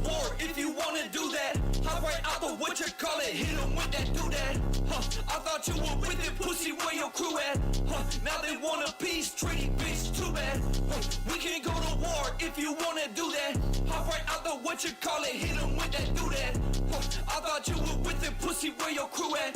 war if you wanna do that. Hop right out the what you call it, hit 'em with that do that. I thought you were with it, pussy, where your crew at? Now they want a peace treaty, bitch, too bad. We can go to war if you wanna do that. Hop right out the what you call it, hit 'em with that do that. I thought you were with it, pussy, where your crew at?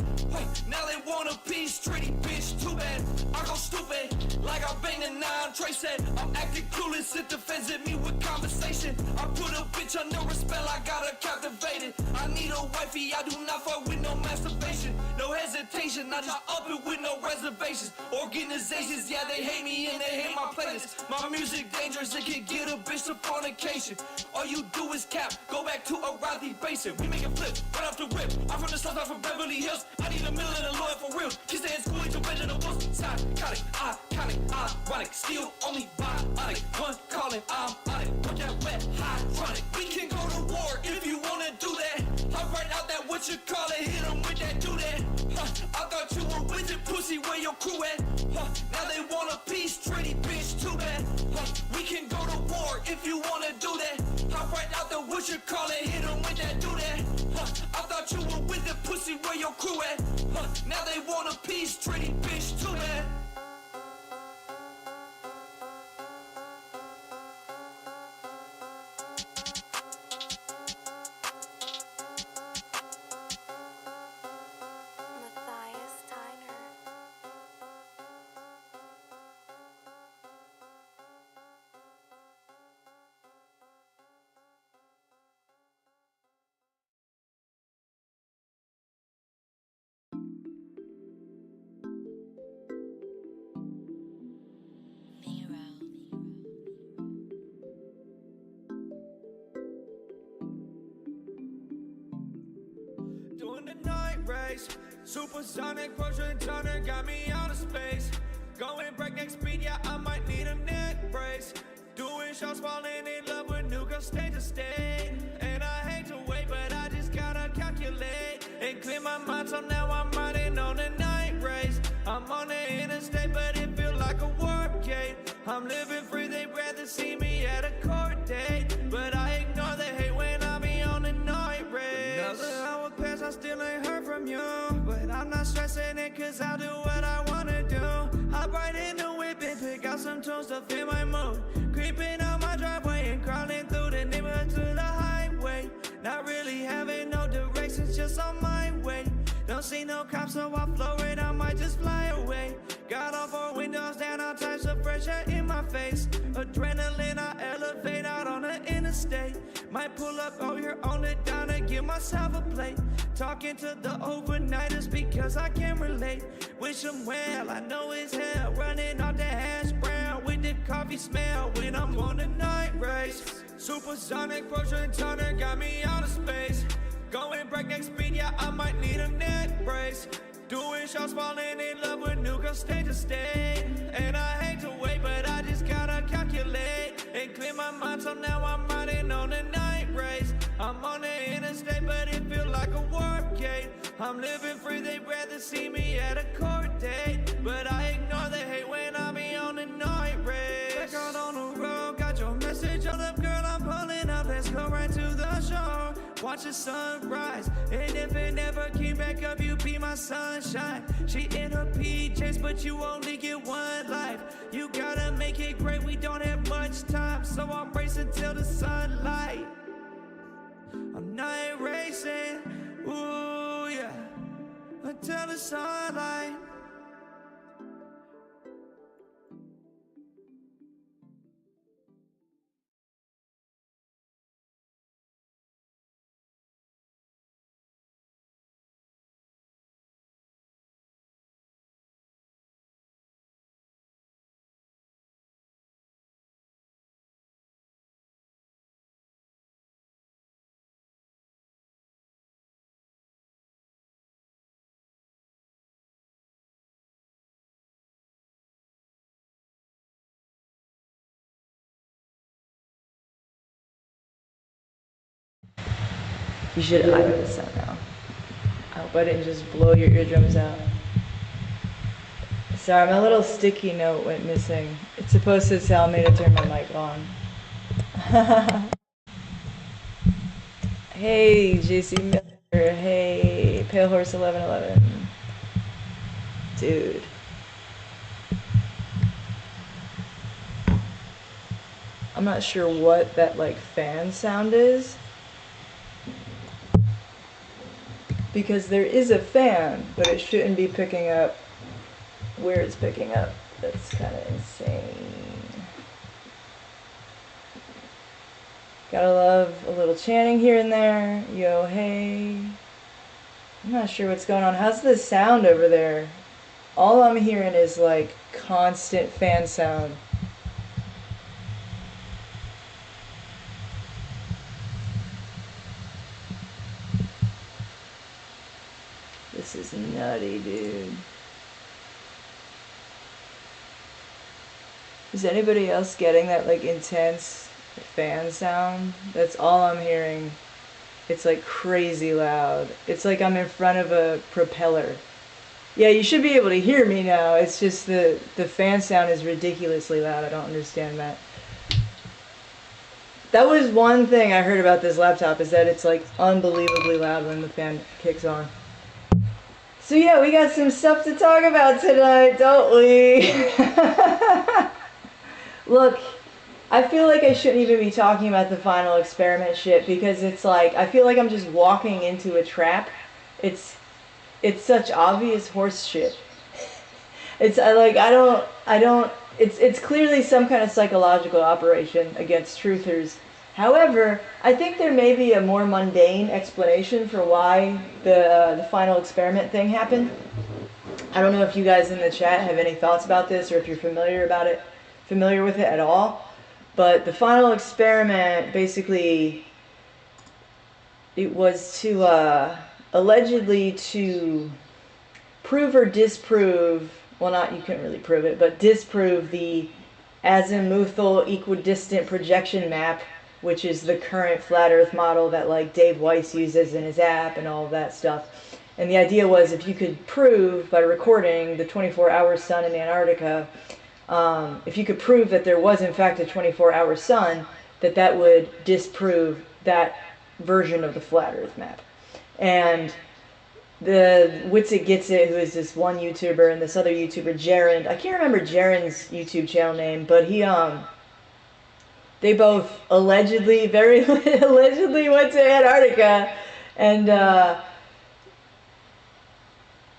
Now they want a peace treaty, bitch, too bad. I go stupid, like I banged a 9 Trey said. I'm acting clueless, it defended me with conversation. I put a bitch under a spell, I got her captivated. I need a wifey, I do not fuck with no masturbation. No hesitation, I just up it with no reservations. Organizations, yeah, they hate me and they hate my playlist. My music dangerous, it can get a bitch to fornication. All you do is cap, go back to a Rothy basic. We make it flip, right off the rip. I'm from the south, I'm from Beverly Hills. I need a million and a lawyer for real. Kids stay in school, to Reginald Wilson. Psychotic, iconic, ironic, still only bionic. One calling, I'm on it. Put that wet, hydraulic. We can go to war if you wanna do that. Hop right out that what you call it, hit 'em with that do that. I thought you were with it, pussy, where your crew at? Now they want a peace treaty, bitch, too bad. We can go to war if you wanna do that. Hop right out the what you call it, hit 'em with that do that. I thought you were with it, pussy, where your crew at? Now they want a peace treaty, bitch, too bad. Doing the night race, supersonic, Persian Turner got me out of space. Going breakneck speed, yeah, I might need a neck brace. Doing shots, falling in love with new girls, state to state. And I hate to wait, but I just gotta calculate and clear my mind, so now I'm riding on the night race. I'm on the interstate, but it feel like a warp gate. I'm living free, they'd rather see me at a court date, but I ignore the hate when I be on the night race. Another hour pass, I still ain't heard from you, but I'm not stressing it, cause I'll do what I wanna do. Hop right in the whip and pick out some tunes to fit my mood. Creeping out my driveway and crawling through the neighborhood to the highway. Not really having no directions, just on my way. Don't see no cops, so I flow it, I might just fly away. Got all 4 windows down, all types of fresh air in my face. Adrenaline, I elevate out on the interstate. Might pull up over here on the downer, give myself a plate. Talking to the overnighters because I can relate. Wish them well, I know it's hell. Running off the hash brown with the coffee smell when I'm on the night race. Supersonic, Persian Turner got me out of space. Going breakneck speed, yeah, I might need a neck brace. Doing shots, falling in love with new girls, state to state. And I hate to wait, but I just gotta calculate and clear my mind, so now I'm riding on the night race. I'm on the interstate, but it feel like a warp gate. I'm living free, they'd rather see me at a court date, but I ignore the hate when I be on the night race. Back out on the road, got your message on up, girl, I'm pulling up, let's go right to the shore. Watch the sunrise, and if it never came back up, you be my sunshine. She in her PJs, but you only get one life. You gotta make it great, we don't have much time, so I'm racing till the sunlight. I'm night racing, ooh yeah, until the sunlight. You should eye this out now. I hope I didn't just blow your eardrums out. Sorry, my little sticky note went missing. It's supposed to tell me to turn my mic on. Hey, JC Miller. Hey, Pale Horse 1111. Dude. I'm not sure what that like fan sound is. Because there is a fan, but it shouldn't be picking up where it's picking up. That's kind of insane. Gotta love a little chanting here and there. Yo, hey. I'm not sure what's going on. How's the sound over there? All I'm hearing is like constant fan sound. This is nutty, dude. Is anybody else getting that like intense fan sound? That's all I'm hearing. It's like crazy loud. It's like I'm in front of a propeller. Yeah, you should be able to hear me now. It's just the fan sound is ridiculously loud. I don't understand that. That was one thing I heard about this laptop, is that it's like unbelievably loud when the fan kicks on. So yeah, we got some stuff to talk about tonight, don't we? Look, I feel like I shouldn't even be talking about the final experiment shit, because it's like, I feel like I'm just walking into a trap. It's such obvious horse shit. It's it's clearly some kind of psychological operation against truthers. However, I think there may be a more mundane explanation for why the final experiment thing happened. I don't know if you guys in the chat have any thoughts about this, or if you're familiar with it at all. But the final experiment, basically, it was to allegedly to prove or disprove, well, not, you couldn't really prove it, but disprove the azimuthal equidistant projection map, which is the current flat earth model that like Dave Weiss uses in his app and all of that stuff. And the idea was, if you could prove by recording the 24-hour sun in Antarctica, if you could prove that there was in fact a 24-hour sun, that would disprove that version of the flat earth map. And the Witsit Gets It, who is this one YouTuber, and this other YouTuber, Jaron, I can't remember Jaron's YouTube channel name, but they both allegedly, very allegedly went to Antarctica, and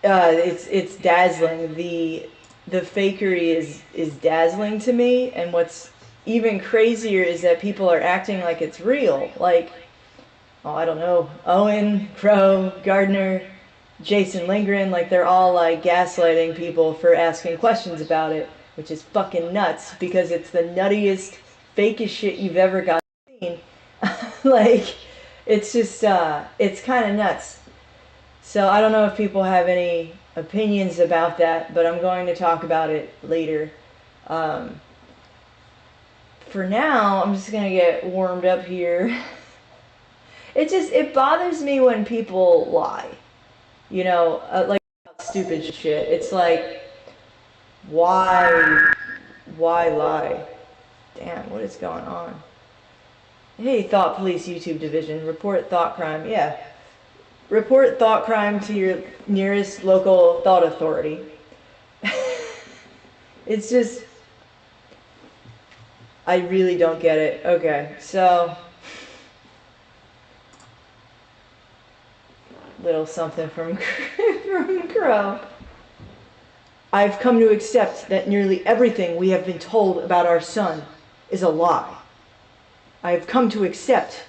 it's dazzling. The fakery is dazzling to me, and what's even crazier is that people are acting like it's real. Like, oh, I don't know, Owen, Crow, Gardner, Jason Lindgren, like they're all like gaslighting people for asking questions about it, which is fucking nuts, because it's the nuttiest, fakest shit you've ever got seen. Like, it's just, it's kind of nuts. So I don't know if people have any opinions about that, but I'm going to talk about it later. For now, I'm just going to get warmed up here. It bothers me when people lie. You know, like stupid shit. It's like, why lie? Damn, what is going on? Hey, Thought Police YouTube Division, report thought crime. Yeah. Report thought crime to your nearest local thought authority. It's just, I really don't get it. Okay, so, little something from Crow. I've come to accept that nearly everything we have been told about our sun is a lie. I have come to accept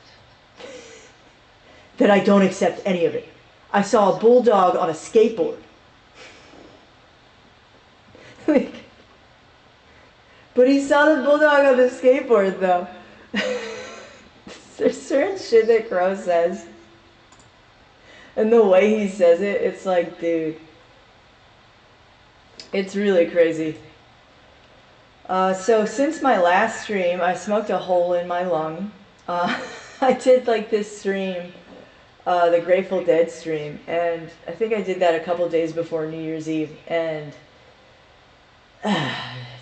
that I don't accept any of it. I saw a bulldog on a skateboard. Like, but he saw the bulldog on the skateboard, though. There's certain shit that Crow says, and the way he says it, it's like, dude, it's really crazy. So since my last stream, I smoked a hole in my lung. I did like this stream, the Grateful Dead stream, and I think I did that a couple days before New Year's Eve, and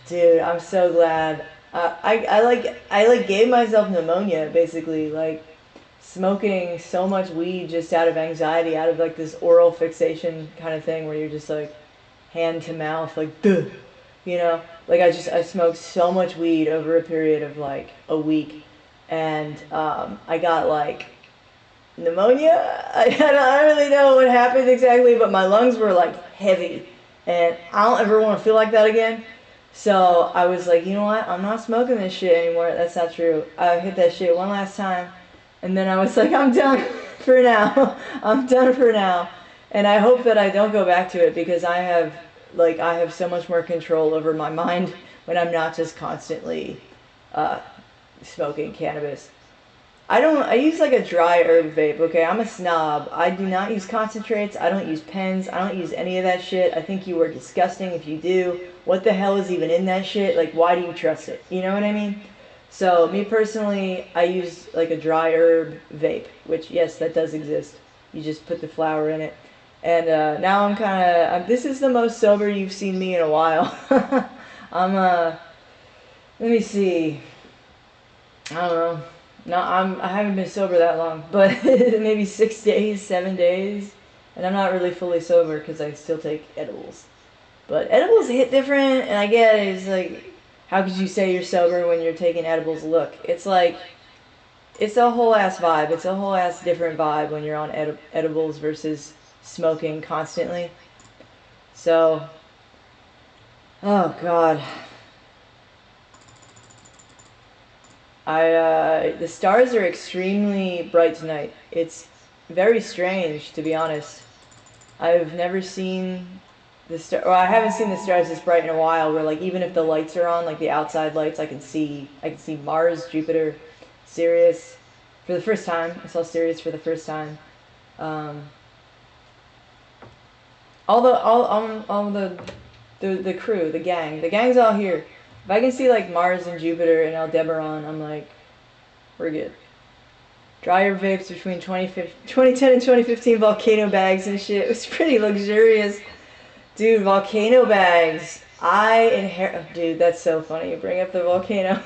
dude, I'm so glad. I gave myself pneumonia, basically. Like, smoking so much weed just out of anxiety, out of like this oral fixation kind of thing where you're just like hand to mouth, like duh, you know, like I smoked so much weed over a period of like a week, and I got like pneumonia. I don't really know what happened exactly, but my lungs were like heavy, and I don't ever want to feel like that again. So I was like, you know what? I'm not smoking this shit anymore. That's not true. I hit that shit one last time, and then I was like, I'm done for now. I'm done for now. And I hope that I don't go back to it, because I have so much more control over my mind when I'm not just constantly smoking cannabis. I use like a dry herb vape, okay? I'm a snob. I do not use concentrates. I don't use pens. I don't use any of that shit. I think you are disgusting if you do. What the hell is even in that shit? Like, why do you trust it? You know what I mean? So, me personally, I use like a dry herb vape, which, yes, that does exist. You just put the flower in it. And now I'm this is the most sober you've seen me in a while. Let me see. I don't know. No, I haven't been sober that long, but maybe 6 days, 7 days, and I'm not really fully sober because I still take edibles. But edibles hit different, and I get it. It's like, how could you say you're sober when you're taking edibles? Look, it's like, it's a whole ass vibe. It's a whole ass different vibe when you're on edibles versus smoking constantly. So, oh God. The stars are extremely bright tonight. It's very strange, to be honest. I've never seen I haven't seen the stars this bright in a while, where like even if the lights are on, like the outside lights, I can see Mars, Jupiter, Sirius for the first time. I saw Sirius for the first time. All the crew, the gang's all here. If I can see like Mars and Jupiter and Aldebaran, I'm like, we're good. Dryer vapes between 2010 and 2015, volcano bags and shit. It was pretty luxurious. Dude, volcano bags. Dude, that's so funny. You bring up the volcano.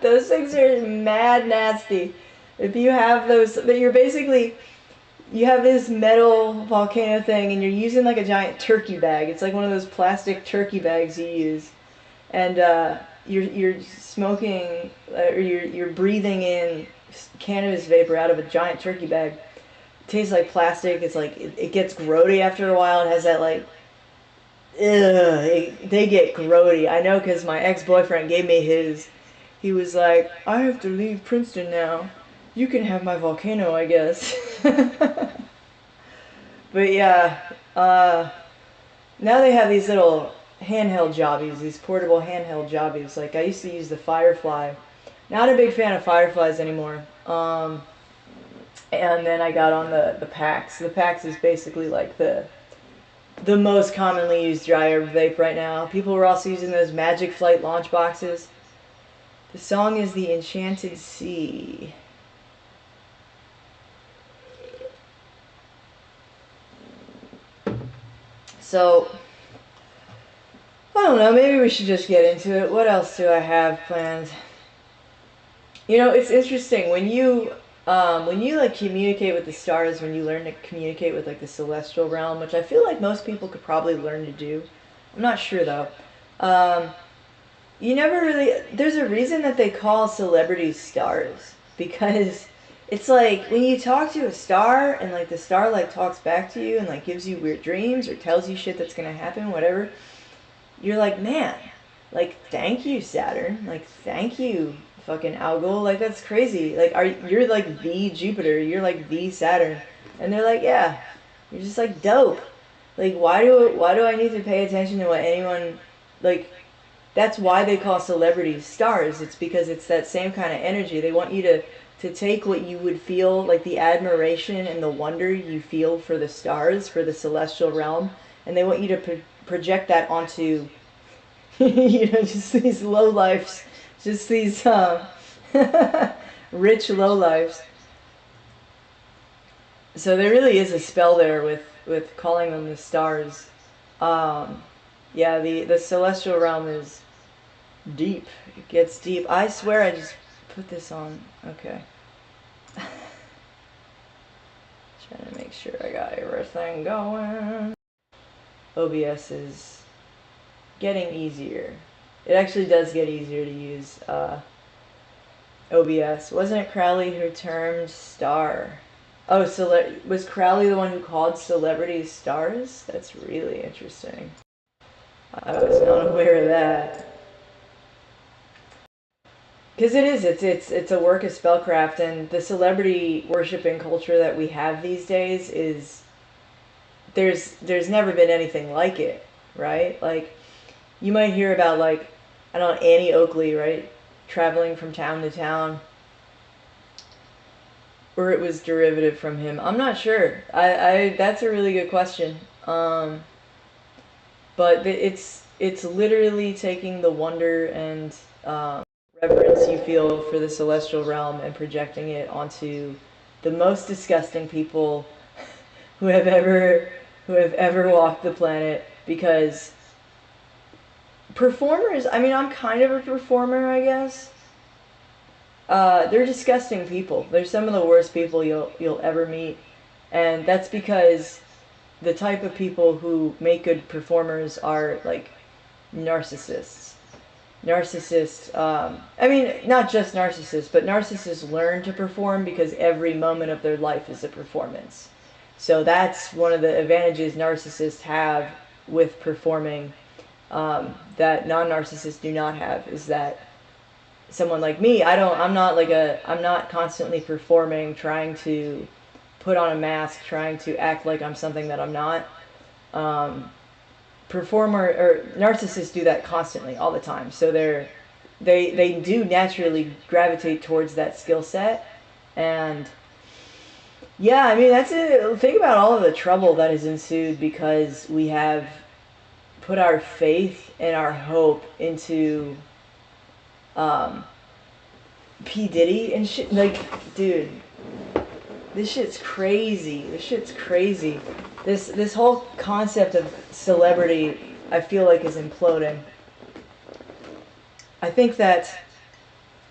Those things are mad nasty. If you have those, but you have this metal volcano thing and you're using like a giant turkey bag. It's like one of those plastic turkey bags you use. And you're smoking, or you're breathing in cannabis vapor out of a giant turkey bag. It tastes like plastic. It's like it gets grody after a while. It has that like, they get grody. I know, because my ex-boyfriend gave me his. He was like, I have to leave Princeton now. You can have my volcano, I guess. But yeah, now they have these little handheld jobbies, these portable handheld jobbies. Like I used to use the Firefly. Not a big fan of Fireflies anymore. And then I got on the Pax. The Pax is basically like the most commonly used dry herb vape right now. People were also using those Magic Flight launch boxes. The song is The Enchanted Sea. So, I don't know, maybe we should just get into it. What else do I have planned? You know, it's interesting when you like communicate with the stars, when you learn to communicate with like the celestial realm, which I feel like most people could probably learn to do. I'm not sure though. You never really, there's a reason that they call celebrities stars, because it's like when you talk to a star and like the star like talks back to you and like gives you weird dreams or tells you shit that's gonna happen, whatever. You're like, man, like, thank you, Saturn. Like, thank you, fucking Algol. Like, that's crazy. Like, you're like the Jupiter. You're like the Saturn. And they're like, yeah, you're just like dope. Like, why do I need to pay attention to what anyone, like, that's why they call celebrities stars. It's because it's that same kind of energy. They want you to take what you would feel, like the admiration and the wonder you feel for the stars, for the celestial realm, and they want you to project that onto, you know, just these lowlifes, just these rich lowlifes. So there really is a spell there with calling them the stars. Yeah, the celestial realm is deep. It gets deep. I swear I just put this on. Okay. Trying to make sure I got everything going. OBS is getting easier. It actually does get easier to use OBS. Wasn't it Crowley who termed star? Oh, was Crowley the one who called celebrities stars? That's really interesting. I was not aware of that. Because it's a work of spellcraft, and the celebrity worshiping culture that we have these days is there's never been anything like it, right? Like, you might hear about, like, I don't know, Annie Oakley, right? Traveling from town to town. Or it was derivative from him. I'm not sure. That's a really good question. But it's literally taking the wonder and reverence you feel for the celestial realm and projecting it onto the most disgusting people who have ever walked the planet. Because performers, I mean, I'm kind of a performer, I guess. They're disgusting people. They're some of the worst people you'll ever meet, and that's because the type of people who make good performers are like narcissists. I mean, not just narcissists, but narcissists learn to perform because every moment of their life is a performance. So that's one of the advantages narcissists have with performing that non-narcissists do not have, is that someone like me, I'm not constantly performing, trying to put on a mask, trying to act like I'm something that I'm not. Narcissists do that constantly, all the time. So they do naturally gravitate towards that skill set. And yeah, I mean, that's it. Think about all of the trouble that has ensued because we have put our faith and our hope into P. Diddy and shit. Like, dude, this shit's crazy. This whole concept of celebrity, I feel like, is imploding. I think that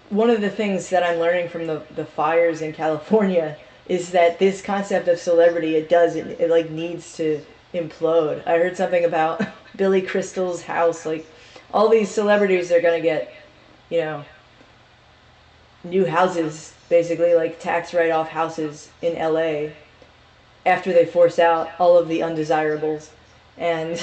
one of the things that I'm learning from the fires in California is that this concept of celebrity, it like needs to implode. I heard something about Billy Crystal's house. Like, all these celebrities are gonna get, new houses, basically, like tax write-off houses in LA after they force out all of the undesirables. And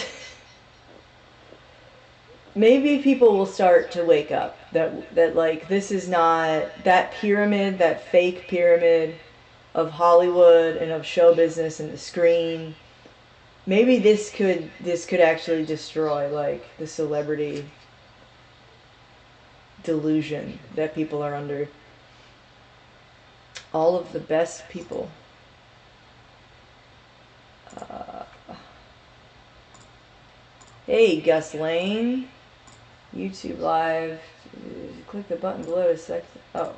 maybe people will start to wake up that like, this is not that pyramid, that fake pyramid of Hollywood and of show business and the screen. Maybe this could actually destroy, like, the celebrity delusion that people are under. All of the best people. Hey, Gus Lane. YouTube Live. Click the button below to select. Oh,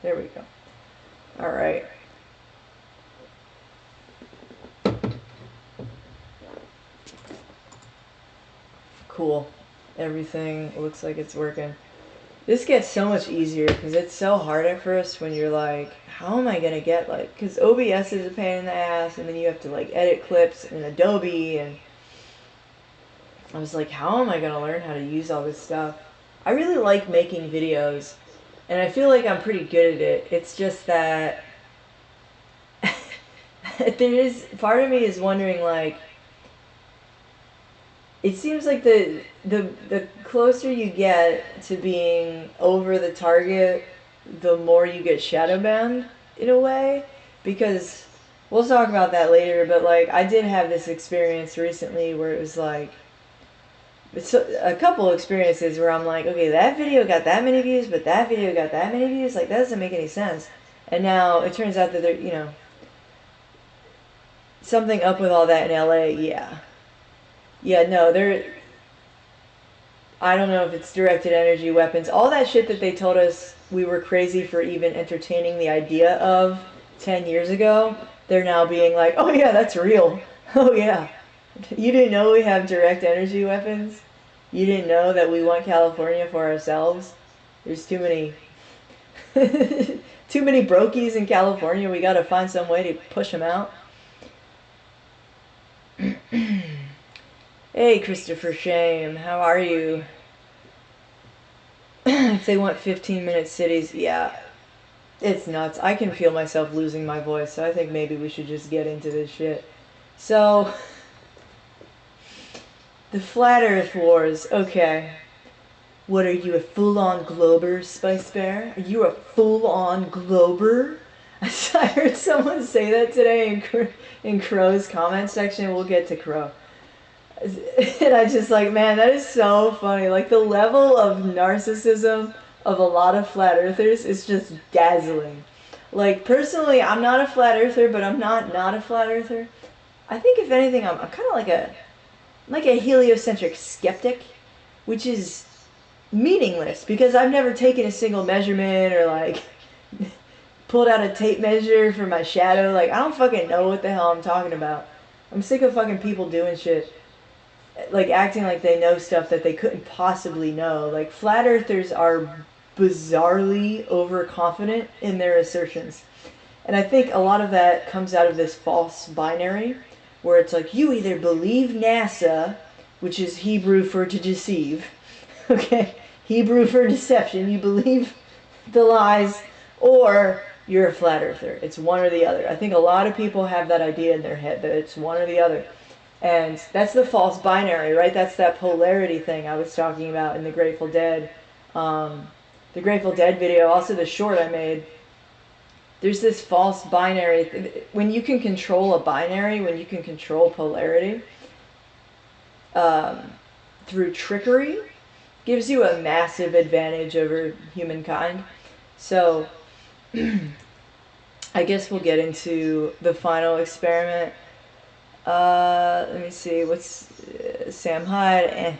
there we go. Alright. Cool. Everything looks like it's working. This gets so much easier because it's so hard at first when you're like, how am I going to get, like, because OBS is a pain in the ass, and then you have to, like, edit clips in Adobe, and I was like, how am I going to learn how to use all this stuff? I really like making videos, and I feel like I'm pretty good at it. It's just that part of me is wondering, like, it seems like the closer you get to being over the target, the more you get shadow banned, in a way. Because, we'll talk about that later, but, like, I did have this experience recently where it was like, it's a couple experiences where I'm like, okay, that video got that many views, but that video got that many views, like, that doesn't make any sense. And now it turns out that there, something up with all that in LA. Yeah, no, I don't know if it's directed energy weapons. All that shit that they told us we were crazy for even entertaining the idea of 10 years ago, they're now being like, oh yeah, that's real. Oh yeah. You didn't know we have direct energy weapons? You didn't know that we want California for ourselves? There's too many Too many brokies in California. We gotta find some way to push them out. Hey, Christopher Shame, how are you? If they want 15-minute cities, yeah, it's nuts. I can feel myself losing my voice, so I think maybe we should just get into this shit. So, the Flat Earth Wars, okay. What are you, a full-on glober, Spice Bear? Are you a full-on glober? I heard someone say that today in Crow's comment section. We'll get to Crow. And I just like, man, that is so funny. Like, the level of narcissism of a lot of flat earthers is just dazzling. Like, personally, I'm not a flat earther, but I'm not a flat earther. I think, if anything, I'm kind of like a heliocentric skeptic, which is meaningless because I've never taken a single measurement or, like, pulled out a tape measure for my shadow. Like, I don't fucking know what the hell I'm talking about. I'm sick of fucking people doing shit, like, acting like they know stuff that they couldn't possibly know. Like, flat earthers are bizarrely overconfident in their assertions. And I think a lot of that comes out of this false binary, where it's like, you either believe NASA, which is Hebrew for to deceive, okay? Hebrew for deception. You believe the lies, or you're a flat earther. It's one or the other. I think a lot of people have that idea in their head, that it's one or the other. And that's the false binary, right? That's that polarity thing I was talking about in the Grateful Dead. The Grateful Dead video, also the short I made. There's this false binary. When you can control a binary, when you can control polarity through trickery, gives you a massive advantage over humankind. So, I guess we'll get into the final experiment. Let me see, what's Sam Hyde?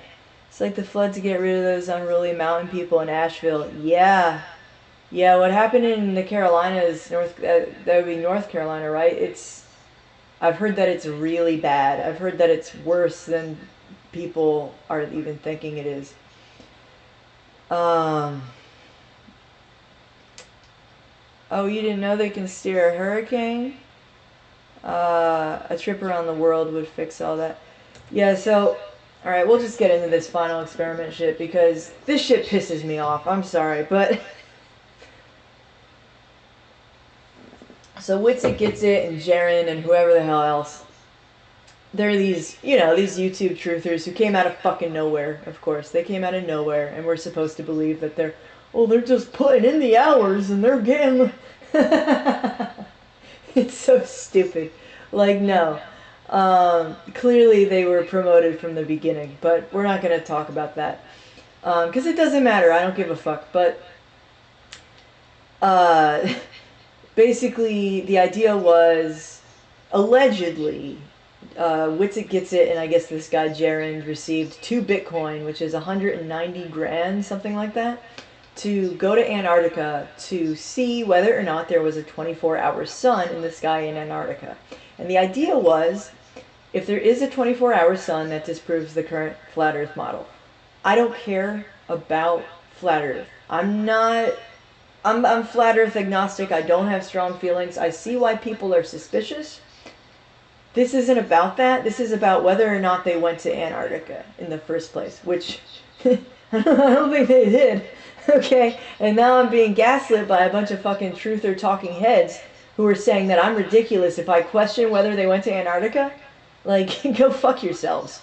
It's like the flood to get rid of those unruly mountain people in Asheville. Yeah, what happened in the Carolinas, that would be North Carolina, right? I've heard that it's really bad. I've heard that it's worse than people are even thinking it is. Oh, you didn't know they can steer a hurricane? A trip around the world would fix all that. Yeah, so, alright, we'll just get into this final experiment shit, because this shit pisses me off. I'm sorry, but... So Witsit Gets It and Jaren and whoever the hell else, they're these, these YouTube truthers who came out of fucking nowhere, of course. They came out of nowhere, and we're supposed to believe that they're just putting in the hours and they're getting... It's so stupid. Like, no. Clearly they were promoted from the beginning, but we're not going to talk about that. Because it doesn't matter. I don't give a fuck. But, basically, the idea was, allegedly, Witsit Gets It, and I guess this guy, Jaren, received 2 Bitcoin, which is 190 grand, something like that, to go to Antarctica to see whether or not there was a 24-hour sun in the sky in Antarctica. And the idea was, if there is a 24-hour sun, that disproves the current flat Earth model. I don't care about flat Earth. I'm flat Earth agnostic. I don't have strong feelings. I see why people are suspicious. This isn't about that. This is about whether or not they went to Antarctica in the first place, which I don't think they did. Okay, and now I'm being gaslit by a bunch of fucking truther talking heads who are saying that I'm ridiculous if I question whether they went to Antarctica. Like, go fuck yourselves.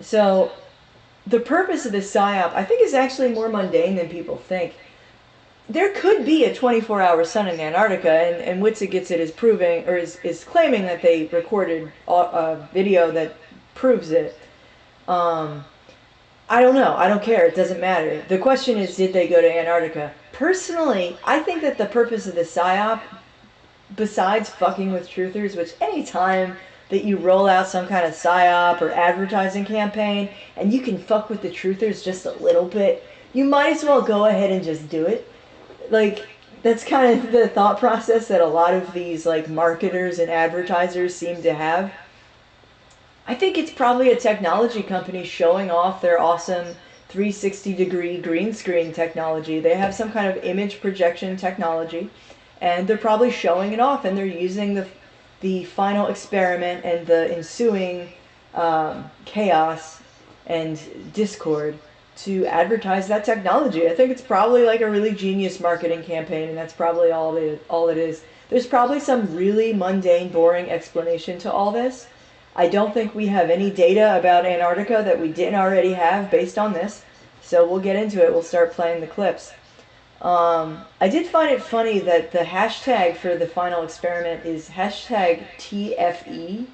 So, the purpose of this PSYOP, I think, is actually more mundane than people think. There could be a 24-hour sun in Antarctica, and Witsit Gets It is proving, or is claiming that they recorded a video that proves it. I don't know. I don't care. It doesn't matter. The question is, did they go to Antarctica? Personally, I think that the purpose of the PSYOP, besides fucking with truthers, which any time that you roll out some kind of PSYOP or advertising campaign, and you can fuck with the truthers just a little bit, you might as well go ahead and just do it. Like, that's kind of the thought process that a lot of these, like, marketers and advertisers seem to have. I think it's probably a technology company showing off their awesome 360-degree green screen technology. They have some kind of image projection technology, and they're probably showing it off, and they're using the final experiment and the ensuing chaos and discord to advertise that technology. I think it's probably like a really genius marketing campaign, and that's probably all it is. There's probably some really mundane, boring explanation to all this. I don't think we have any data about Antarctica that we didn't already have based on this, so we'll get into it. We'll start playing the clips. I did find it funny that the hashtag for the final experiment is hashtag TFE,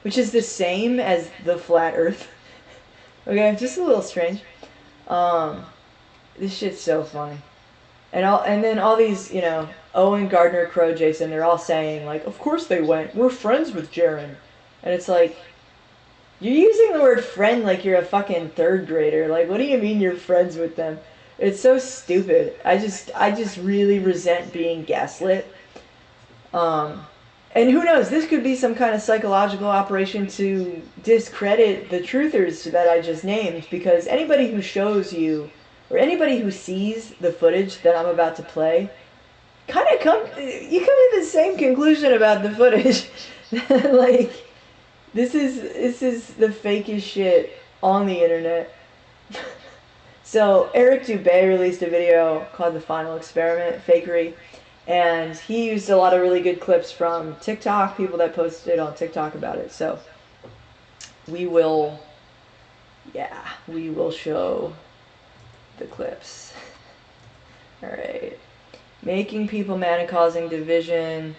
which is the same as the flat earth. Okay, just a little strange. This shit's so funny. And then all these, you know, Owen, Gardner, Crow, Jason, they're all saying, like, of course they went. We're friends with Jaren. And it's like, you're using the word friend like you're a fucking third grader. Like, what do you mean you're friends with them? It's so stupid. I just really resent being gaslit. And who knows, this could be some kind of psychological operation to discredit the truthers that I just named, because anybody who shows you, or anybody who sees the footage that I'm about to play, you come to the same conclusion about the footage. Like, this is the fakest shit on the internet. So Eric Dubé released a video called The Final Experiment, Fakery, and he used a lot of really good clips from TikTok, people that posted on TikTok about it. So we will show the clips. Alright. Making people mad and causing division.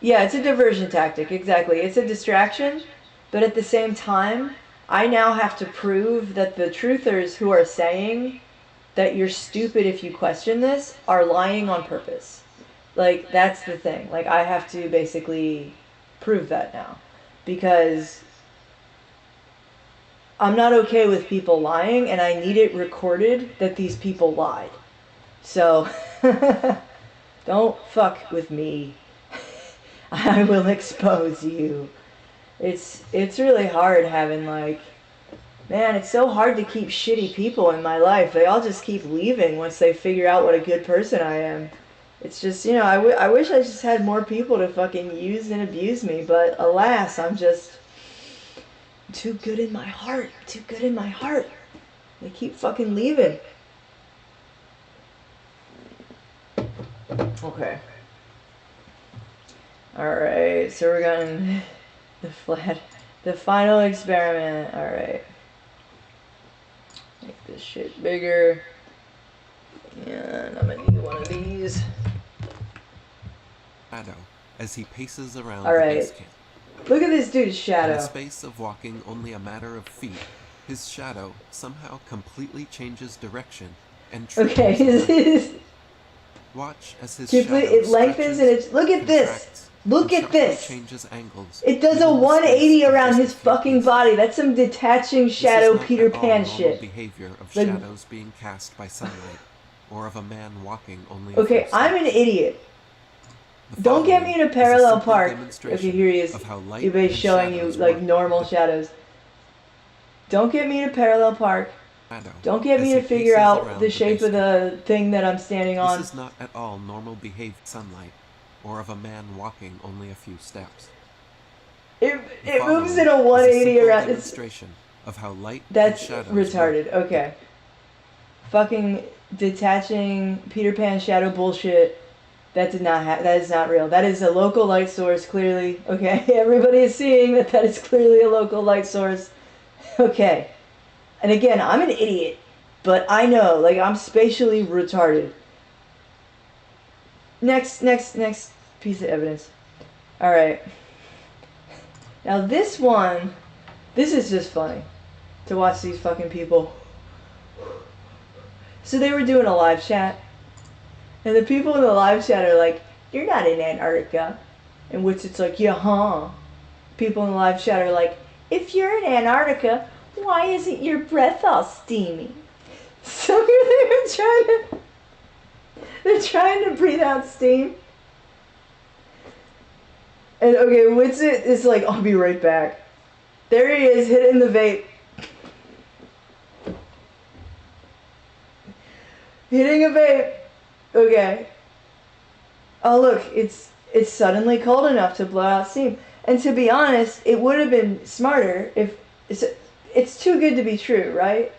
Yeah, it's a diversion tactic, exactly. It's a distraction, but at the same time, I now have to prove that the truthers who are saying that you're stupid if you question this are lying on purpose. Like, that's the thing. Like, I have to basically prove that now. Because I'm not okay with people lying, and I need it recorded that these people lied. So, don't fuck with me. I will expose you. It's really hard having, like, man, it's so hard to keep shitty people in my life. They all just keep leaving once they figure out what a good person I am. It's just, you know, I wish I just had more people to fucking use and abuse me, but alas, I'm just too good in my heart. Too good in my heart. They keep fucking leaving. Okay. Alright, so we're going the final experiment. Alright. Make this shit bigger. And I'm gonna need one of these. Shadow as he paces around the base camp. Look at this dude's shadow. In the space of walking only a matter of feet, his shadow somehow completely changes direction and watch as his shadow it lengthens and it's look at this. Look at this. Changes angles. It does a 180 around his fucking body. That's some detaching shadow Peter Pan shit. Behavior of shadows being cast by sunlight, or of a man walking only. Okay, I'm an idiot. Don't get me in a parallel park. Okay, here he is. Everybody's showing you like normal shadows. Don't get me in a parallel park. Don't get me to figure out the shape of the thing that I'm standing on. This is not at all normal behaved sunlight, or of a man walking only a few steps. It moves in a 180 around. Demonstration of how light that's and shadows retarded. work. Okay. Fucking detaching Peter Pan shadow bullshit. That is not real. That is a local light source, clearly. Okay, everybody is seeing that is clearly a local light source. Okay. And again, I'm an idiot, but I know, like, I'm spatially retarded. Next piece of evidence. Alright. Now this is just funny to watch these fucking people. So they were doing a live chat, and the people in the live chat are like, "You're not in Antarctica," in which it's like, "Yeah, huh?" People in the live chat are like, "If you're in Antarctica, why isn't your breath all steamy?" So they're trying to breathe out steam. And okay, Witsit is like, "I'll be right back." There he is, hitting the vape. Hitting a vape. Okay. Oh look, it's suddenly cold enough to blow out steam. And to be honest, it would have been smarter if it's too good to be true, right?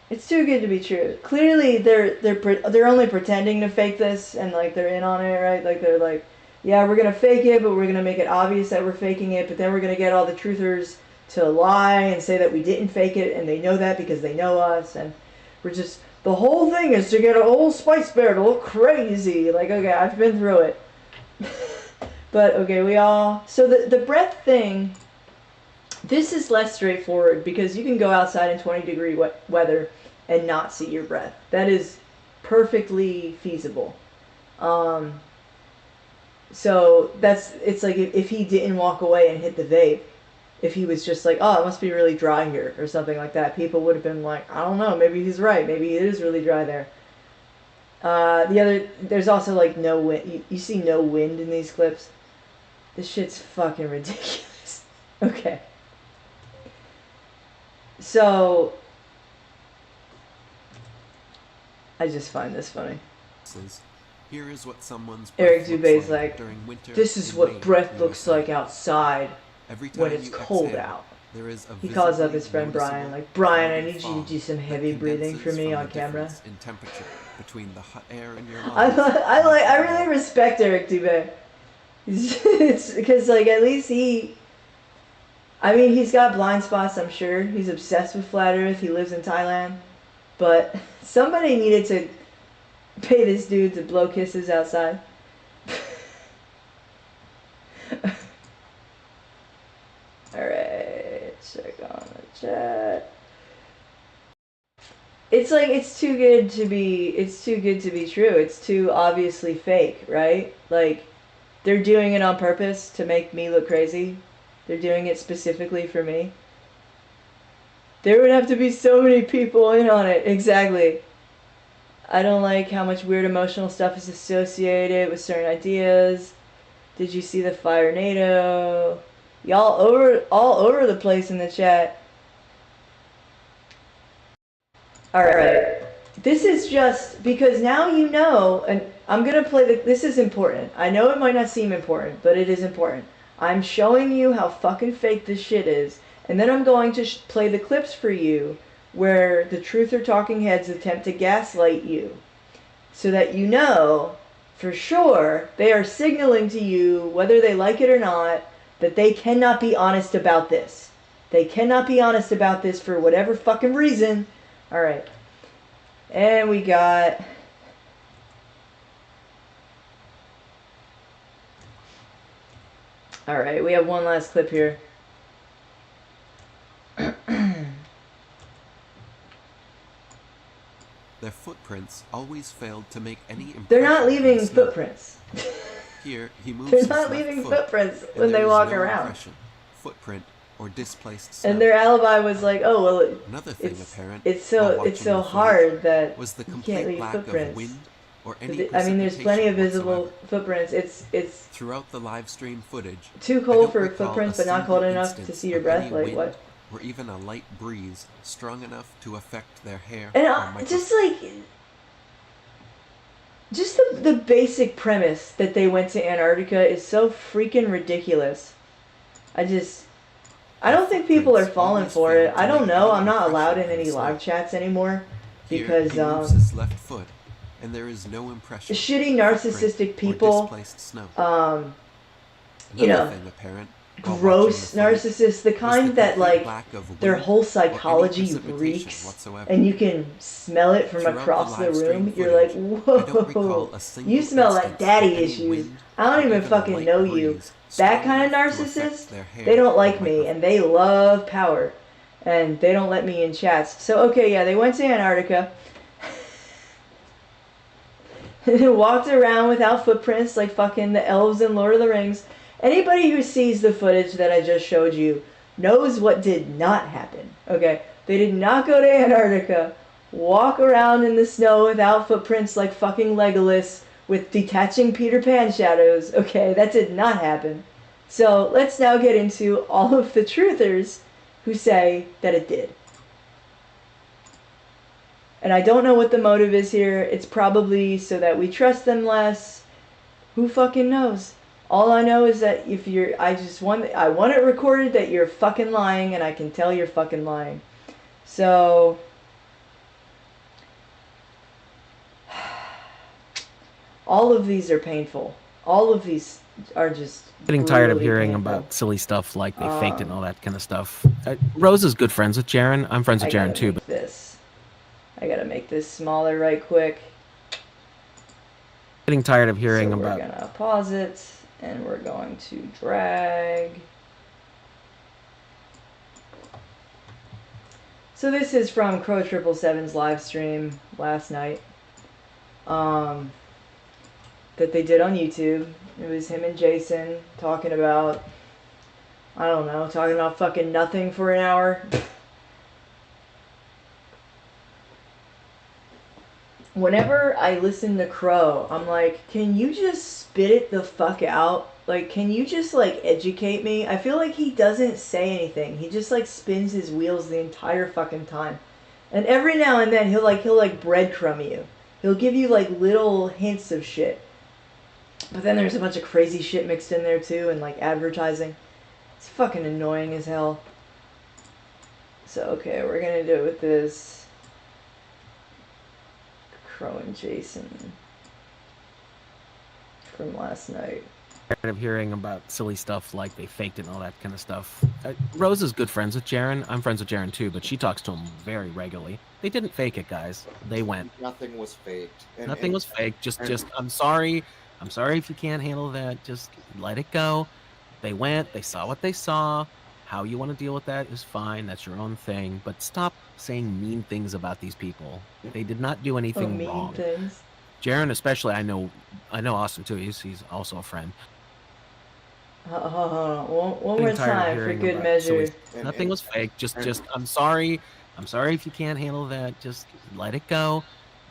It's too good to be true. Clearly, they're only pretending to fake this, and like they're in on it, right? Like they're like, yeah, we're gonna fake it, but we're gonna make it obvious that we're faking it. But then we're gonna get all the truthers to lie and say that we didn't fake it, and they know that because they know us, and we're just the whole thing is to get an old Spice Bear to look crazy. Like, okay, I've been through it. But okay, so the breath thing. This is less straightforward because you can go outside in 20-degree weather and not see your breath. That is perfectly feasible. So it's like if he didn't walk away and hit the vape, if he was just like, oh, it must be really dry here or something like that, people would have been like, I don't know, maybe he's right. Maybe it is really dry there. There's also like no wind. You see no wind in these clips. This shit's fucking ridiculous. Okay. So, I just find this funny. Here is what someone's Eric breath Dubé's looks like, during winter this is in what Maine, breath looks USA. like outside Every when time it's you cold exhale, out. there is a He calls up visibly his friend Brian, noticeable like, Brian, I cloudy need you to fog do some that heavy breathing for condenses me from on the camera. difference in temperature between the hot air in your lungs. I really respect Eric Dubé. It's because like at least he's got blind spots, I'm sure. He's obsessed with flat earth. He lives in Thailand. But somebody needed to pay this dude to blow kisses outside. Alright, check on the chat. It's like it's too good to be true. It's too obviously fake, right? Like they're doing it on purpose to make me look crazy. They're doing it specifically for me. There would have to be so many people in on it. Exactly. I don't like how much weird emotional stuff is associated with certain ideas. Did you see the Fire NATO? Y'all all over the place in the chat. Alright. This is just because now you know, and I'm going to play this is important. I know it might not seem important, but it is important. I'm showing you how fucking fake this shit is, and then I'm going to play the clips for you where the truther talking heads attempt to gaslight you so that you know for sure they are signaling to you, whether they like it or not, that they cannot be honest about this. They cannot be honest about this for whatever fucking reason. Alright. And we got... Alright, we have one last clip here. Their footprints always failed to make any impression. They're not on leaving the snow. footprints. Here, he moves They're his not left leaving foot, footprints and when they there is walk no around. impression, footprint, or displaced snow. And their alibi was like, oh well, Another thing apparent it's while so watching it's so the hard footage that was the you can't complete leave lack footprints. of wind or any I mean, there's plenty of precipitation visible whatsoever. footprints. It's Throughout the live stream footage, too I cold don't for recall footprints, a but not cold single enough to instance see your of breath. any Like wind what? or even a light breeze strong enough to affect their hair And or just like, just the basic premise that they went to Antarctica is so freaking ridiculous. I don't think people are falling for it. I don't know. I'm not allowed in any live chats anymore because Here, he moves his left foot, and there is no impression, shitty narcissistic footprint, or people, displaced snow. you Another know, thing apparent while gross watching the footage narcissists, the was kind the that complete like lack of their wind whole or any psychology precipitation reeks whatsoever. and you can smell it from Throughout across the live stream room. You're like, footage, I don't recall whoa, a single you smell like instance daddy of any issues. wind I don't or even a fucking light know you. breeze That strong kind of enough to affect narcissist, their hair they don't or like me microphone. and they love power and they don't let me in chats. So okay, yeah, they went to Antarctica and walked around without footprints like fucking the elves in Lord of the Rings. Anybody who sees the footage that I just showed you knows what did not happen. Okay, they did not go to Antarctica, walk around in the snow without footprints like fucking Legolas with detaching Peter Pan shadows. Okay, that did not happen. So let's now get into all of the truthers who say that it did. And I don't know what the motive is here. It's probably so that we trust them less. Who fucking knows? All I know is that if you're, I want it recorded that you're fucking lying, and I can tell you're fucking lying. So, all of these are painful. All of these are just Getting tired of brutally hearing painful. about silly stuff like they faked it and all that kind of stuff. Rose is good friends with Jaren. I'm friends with Jaren too. But I gotta make this smaller right quick. getting tired of hearing So about. we're gonna pause it, and we're going to drag. So this is from Crow 777's live stream last night. That they did on YouTube. It was him and Jason talking about, I don't know, talking about fucking nothing for an hour. Whenever I listen to Crow, I'm like, can you just spit it the fuck out? Like, can you just, like, educate me? I feel like he doesn't say anything. He just, like, spins his wheels the entire fucking time. And every now and then, he'll breadcrumb you. He'll give you, like, little hints of shit. But then there's a bunch of crazy shit mixed in there, too, and, like, advertising. It's fucking annoying as hell. So, okay, we're gonna do it with this. Crow and Jason from last night. Tired of hearing about silly stuff like they faked it and all that kind of stuff. Rose is good friends with Jaren. I'm friends with Jaren too, but she talks to him very regularly. They didn't fake it, guys. They went. Nothing was faked. Nothing was faked. Just I'm sorry. I'm sorry if you can't handle that. Just let it go. They went. They saw what they saw. How you want to deal with that is fine. That's your own thing. But stop saying mean things about these people. They did not do anything wrong. Things. Jaren, especially, I know Austin too. He's also a friend. Hold on. One more time for good measure. Nothing was fake. Just I'm sorry. I'm sorry if you can't handle that. Just let it go.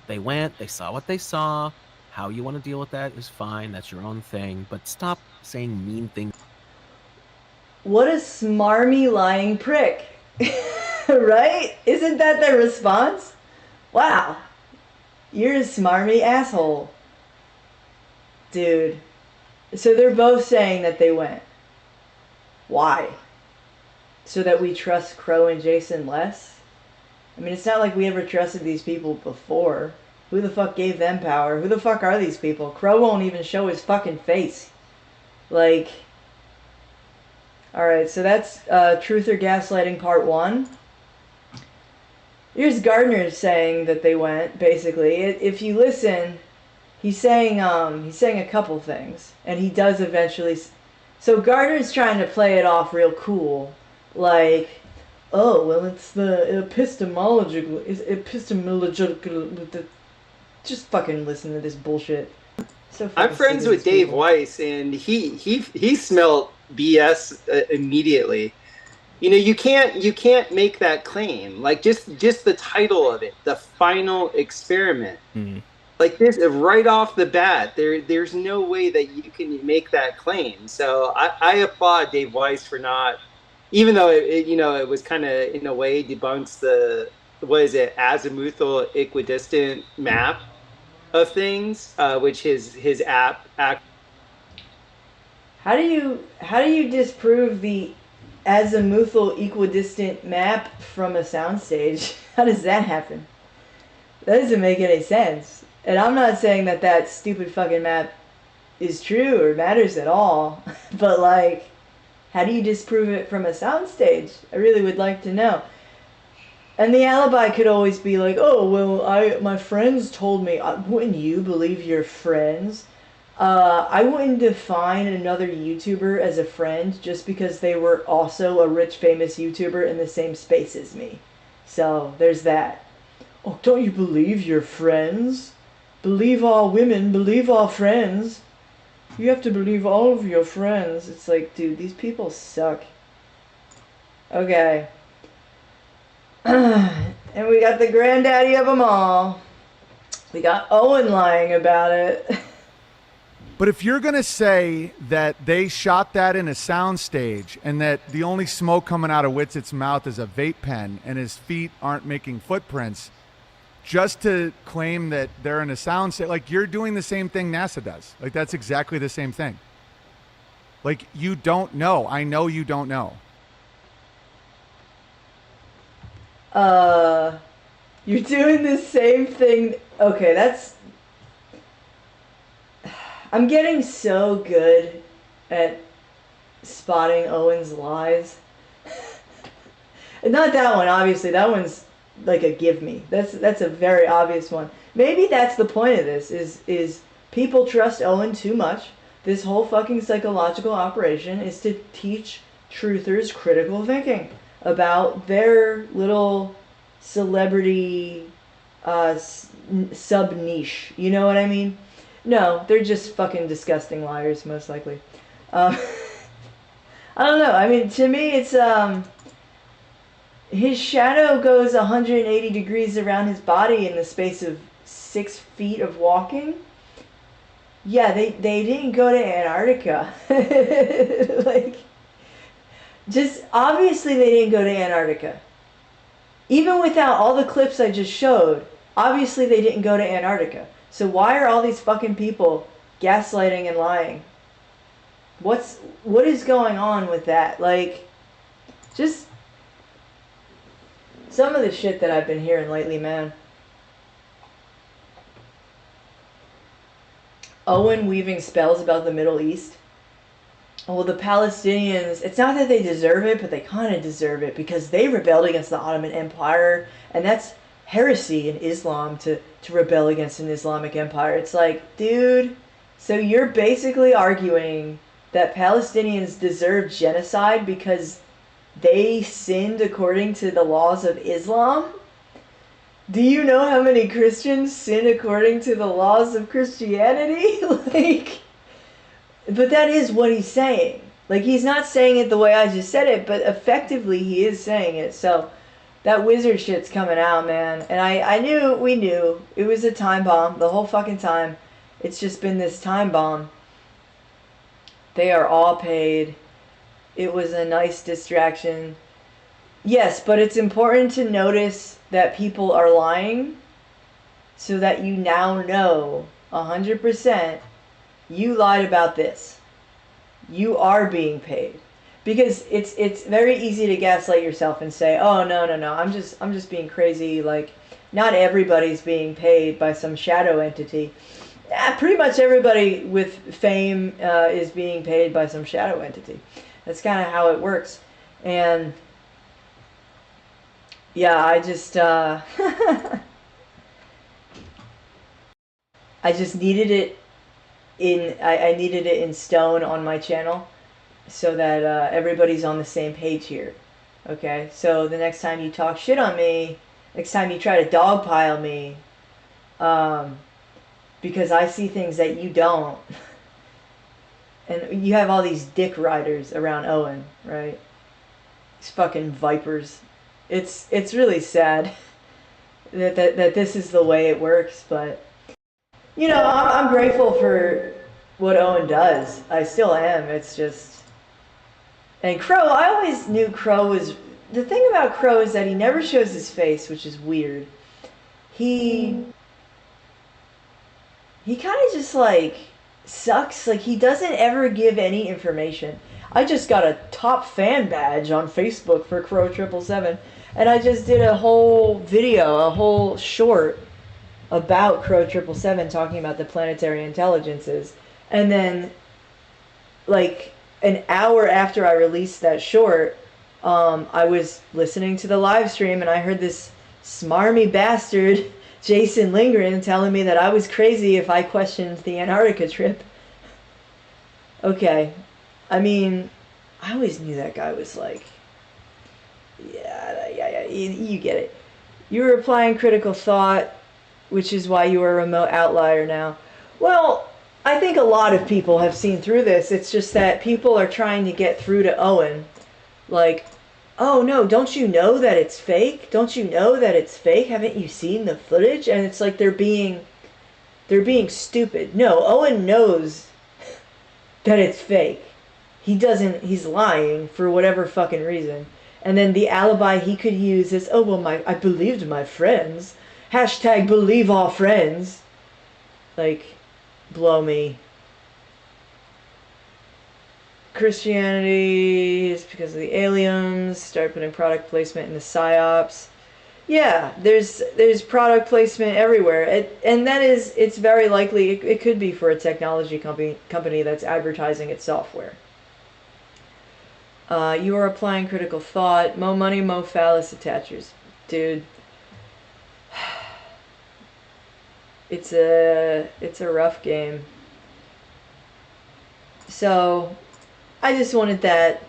They went. They saw what they saw. How you want to deal with that is fine. That's your own thing. But stop saying mean things. What a smarmy lying prick. Right? Isn't that their response? Wow. You're a smarmy asshole. Dude. So they're both saying that they went. Why? So that we trust Crow and Jason less? I mean, it's not like we ever trusted these people before. Who the fuck gave them power? Who the fuck are these people? Crow won't even show his fucking face. Like... Alright, so that's Truth or Gaslighting Part 1. Here's Gardner saying that they went, basically. If you listen, he's saying a couple things. And he does eventually... So Gardner's trying to play it off real cool. Like, oh, well, it's the epistemological... Just fucking listen to this bullshit. So I'm friends with Dave Weiss, and he smelled BS immediately. You know, you can't make that claim. Like just the title of it, The Final Experiment. Mm-hmm. Like this right off the bat, there's no way that you can make that claim. So I applaud Dave Weiss for not, even though it was kind of in a way debunks the azimuthal equidistant map of things, which his app. How do you disprove the azimuthal equidistant map from a soundstage? How does that happen? That doesn't make any sense. And I'm not saying that stupid fucking map is true or matters at all. But like, how do you disprove it from a soundstage? I really would like to know. And the alibi could always be like, oh, well, my friends told me. Wouldn't you believe your friends? I wouldn't define another YouTuber as a friend just because they were also a rich, famous YouTuber in the same space as me. So, there's that. Oh, don't you believe your friends? Believe all women, believe all friends. You have to believe all of your friends. It's like, dude, these people suck. Okay. And we got the granddaddy of them all. We got Owen lying about it. But if you're going to say that they shot that in a soundstage and that the only smoke coming out of Witzett's mouth is a vape pen and his feet aren't making footprints, just to claim that they're in a sound state, like you're doing the same thing NASA does. Like that's exactly the same thing. Like you don't know. I know you don't know. You're doing the same thing. Okay, that's... I'm getting so good at spotting Owen's lies. Not that one, obviously. That one's like a give me. That's a very obvious one. Maybe that's the point of this, is people trust Owen too much. This whole fucking psychological operation is to teach truthers critical thinking about their little celebrity sub-niche. You know what I mean? No, they're just fucking disgusting liars, most likely. I don't know. I mean, to me, it's... his shadow goes 180 degrees around his body in the space of 6 feet of walking. Yeah, they didn't go to Antarctica. Like, just obviously they didn't go to Antarctica. Even without all the clips I just showed, obviously they didn't go to Antarctica. So why are all these fucking people gaslighting and lying? What is going on with that? Like, just some of the shit that I've been hearing lately, man. Owen weaving spells about the Middle East. Well, the Palestinians, it's not that they deserve it, but they kind of deserve it because they rebelled against the Ottoman Empire, and that's heresy in Islam to rebel against an Islamic empire. It's like, dude, so you're basically arguing that Palestinians deserve genocide because they sinned according to the laws of Islam? Do you know how many Christians sin according to the laws of Christianity? Like, but that is what he's saying. Like, he's not saying it the way I just said it, but effectively he is saying it. So that wizard shit's coming out, man. And we knew it was a time bomb the whole fucking time. It's just been this time bomb. They are all paid. It was a nice distraction. Yes, but it's important to notice that people are lying so that you now know 100% you lied about this. You are being paid. Because it's very easy to gaslight yourself and say, "Oh, no, I'm just being crazy." Like, not everybody's being paid by some shadow entity. Pretty much everybody with fame is being paid by some shadow entity. That's kind of how it works. And yeah, I just I just needed it I needed it in stone on my channel so that everybody's on the same page here. Okay, so the next time you talk shit on me, next time you try to dogpile me, because I see things that you don't, and you have all these dick riders around Owen, right? These fucking vipers. It's really sad that this is the way it works, but you know, I'm grateful for what Owen does. I still am. It's just... And Crow, I always knew Crow was... The thing about Crow is that he never shows his face, which is weird. He kind of just, like, sucks. Like, he doesn't ever give any information. I just got a top fan badge on Facebook for Crow 777, and I just did a whole video, a whole short about Crow 777 talking about the planetary intelligences. And then, like, an hour after I released that short, I was listening to the live stream and I heard this smarmy bastard, Jason Lindgren, telling me that I was crazy if I questioned the Antarctica trip. Okay. I mean, I always knew that guy was like, yeah, you get it. You were applying critical thought, which is why you are a remote outlier now. Well, I think a lot of people have seen through this. It's just that people are trying to get through to Owen. Like, oh no, don't you know that it's fake? Don't you know that it's fake? Haven't you seen the footage? And it's like they're being stupid. No, Owen knows that it's fake. He's lying for whatever fucking reason. And then the alibi he could use is, oh, well, I believed my friends. Hashtag believe all friends. Like, blow me. Christianity is because of the aliens. Start putting product placement in the psyops. Yeah, there's product placement everywhere, and that is, it's very likely it could be for a technology company that's advertising its software. You are applying critical thought. Mo money, mo phallus attachers, dude. It's a rough game. So, I just wanted that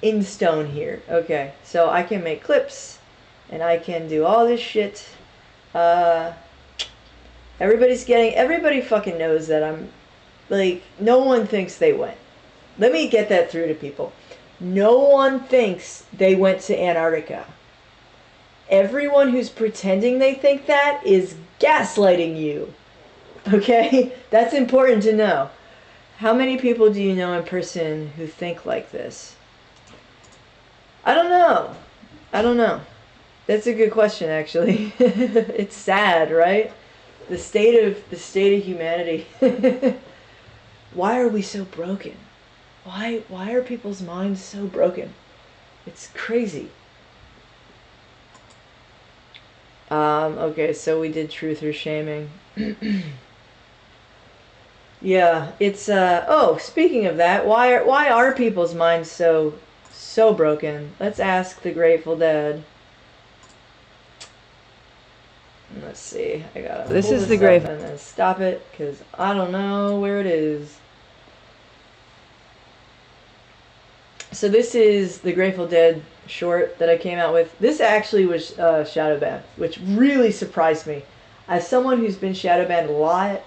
in stone here. Okay, so I can make clips, and I can do all this shit. Everybody fucking knows that I'm, like, no one thinks they went. Let me get that through to people. No one thinks they went to Antarctica. Everyone who's pretending they think that is gaslighting you. Okay? That's important to know. How many people do you know in person who think like this? I don't know. That's a good question, actually. It's sad, right? The state of humanity. Why are we so broken? Why are people's minds so broken? It's crazy. Okay, so we did truth or shaming. Yeah, it's oh, speaking of that, why are people's minds so broken? Let's ask the Grateful Dead. Let's see. I gotta. This is the Grateful, and then stop it because I don't know where it is. So this is the Grateful Dead short that I came out with. This actually was shadow banned, which really surprised me. As someone who's been shadow banned a lot,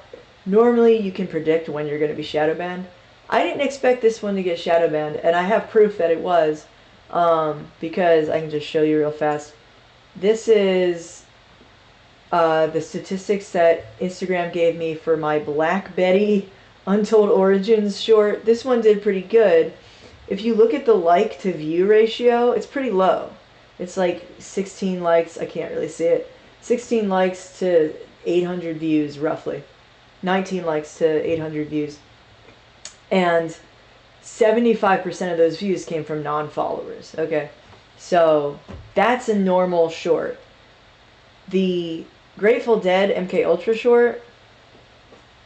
normally you can predict when you're going to be shadow banned. I didn't expect this one to get shadow banned, and I have proof that it was, because I can just show you real fast. This is the statistics that Instagram gave me for my Black Betty Untold Origins short. This one did pretty good. If you look at the like to view ratio, it's pretty low. It's like 16 likes, I can't really see it. 16 likes to 800 views, roughly. 19 likes to 800 views. And 75% of those views came from non-followers, okay? So, that's a normal short. The Grateful Dead MK Ultra short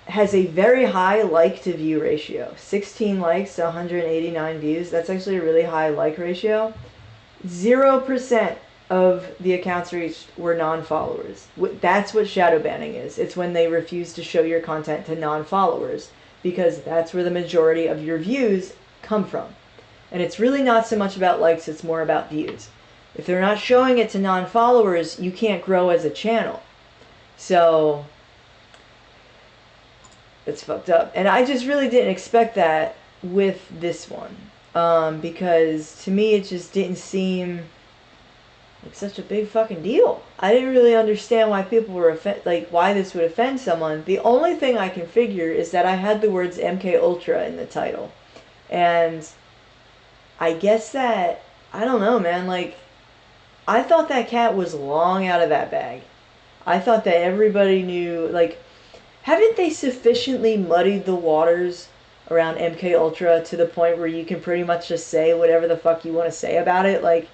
has a very high like to view ratio. 16 likes to 189 views. That's actually a really high like ratio. 0% of the accounts reached were non-followers. That's what shadow banning is. It's when they refuse to show your content to non-followers, because that's where the majority of your views come from. And it's really not so much about likes, it's more about views. If they're not showing it to non-followers, you can't grow as a channel. So it's fucked up. And I just really didn't expect that with this one. Because to me it just didn't seem like such a big fucking deal. I didn't really understand why people were why this would offend someone. The only thing I can figure is that I had the words MK Ultra in the title. And I guess that, I don't know, man, like, I thought that cat was long out of that bag. I thought that everybody knew, like, haven't they sufficiently muddied the waters around MK Ultra to the point where you can pretty much just say whatever the fuck you want to say about it? Like,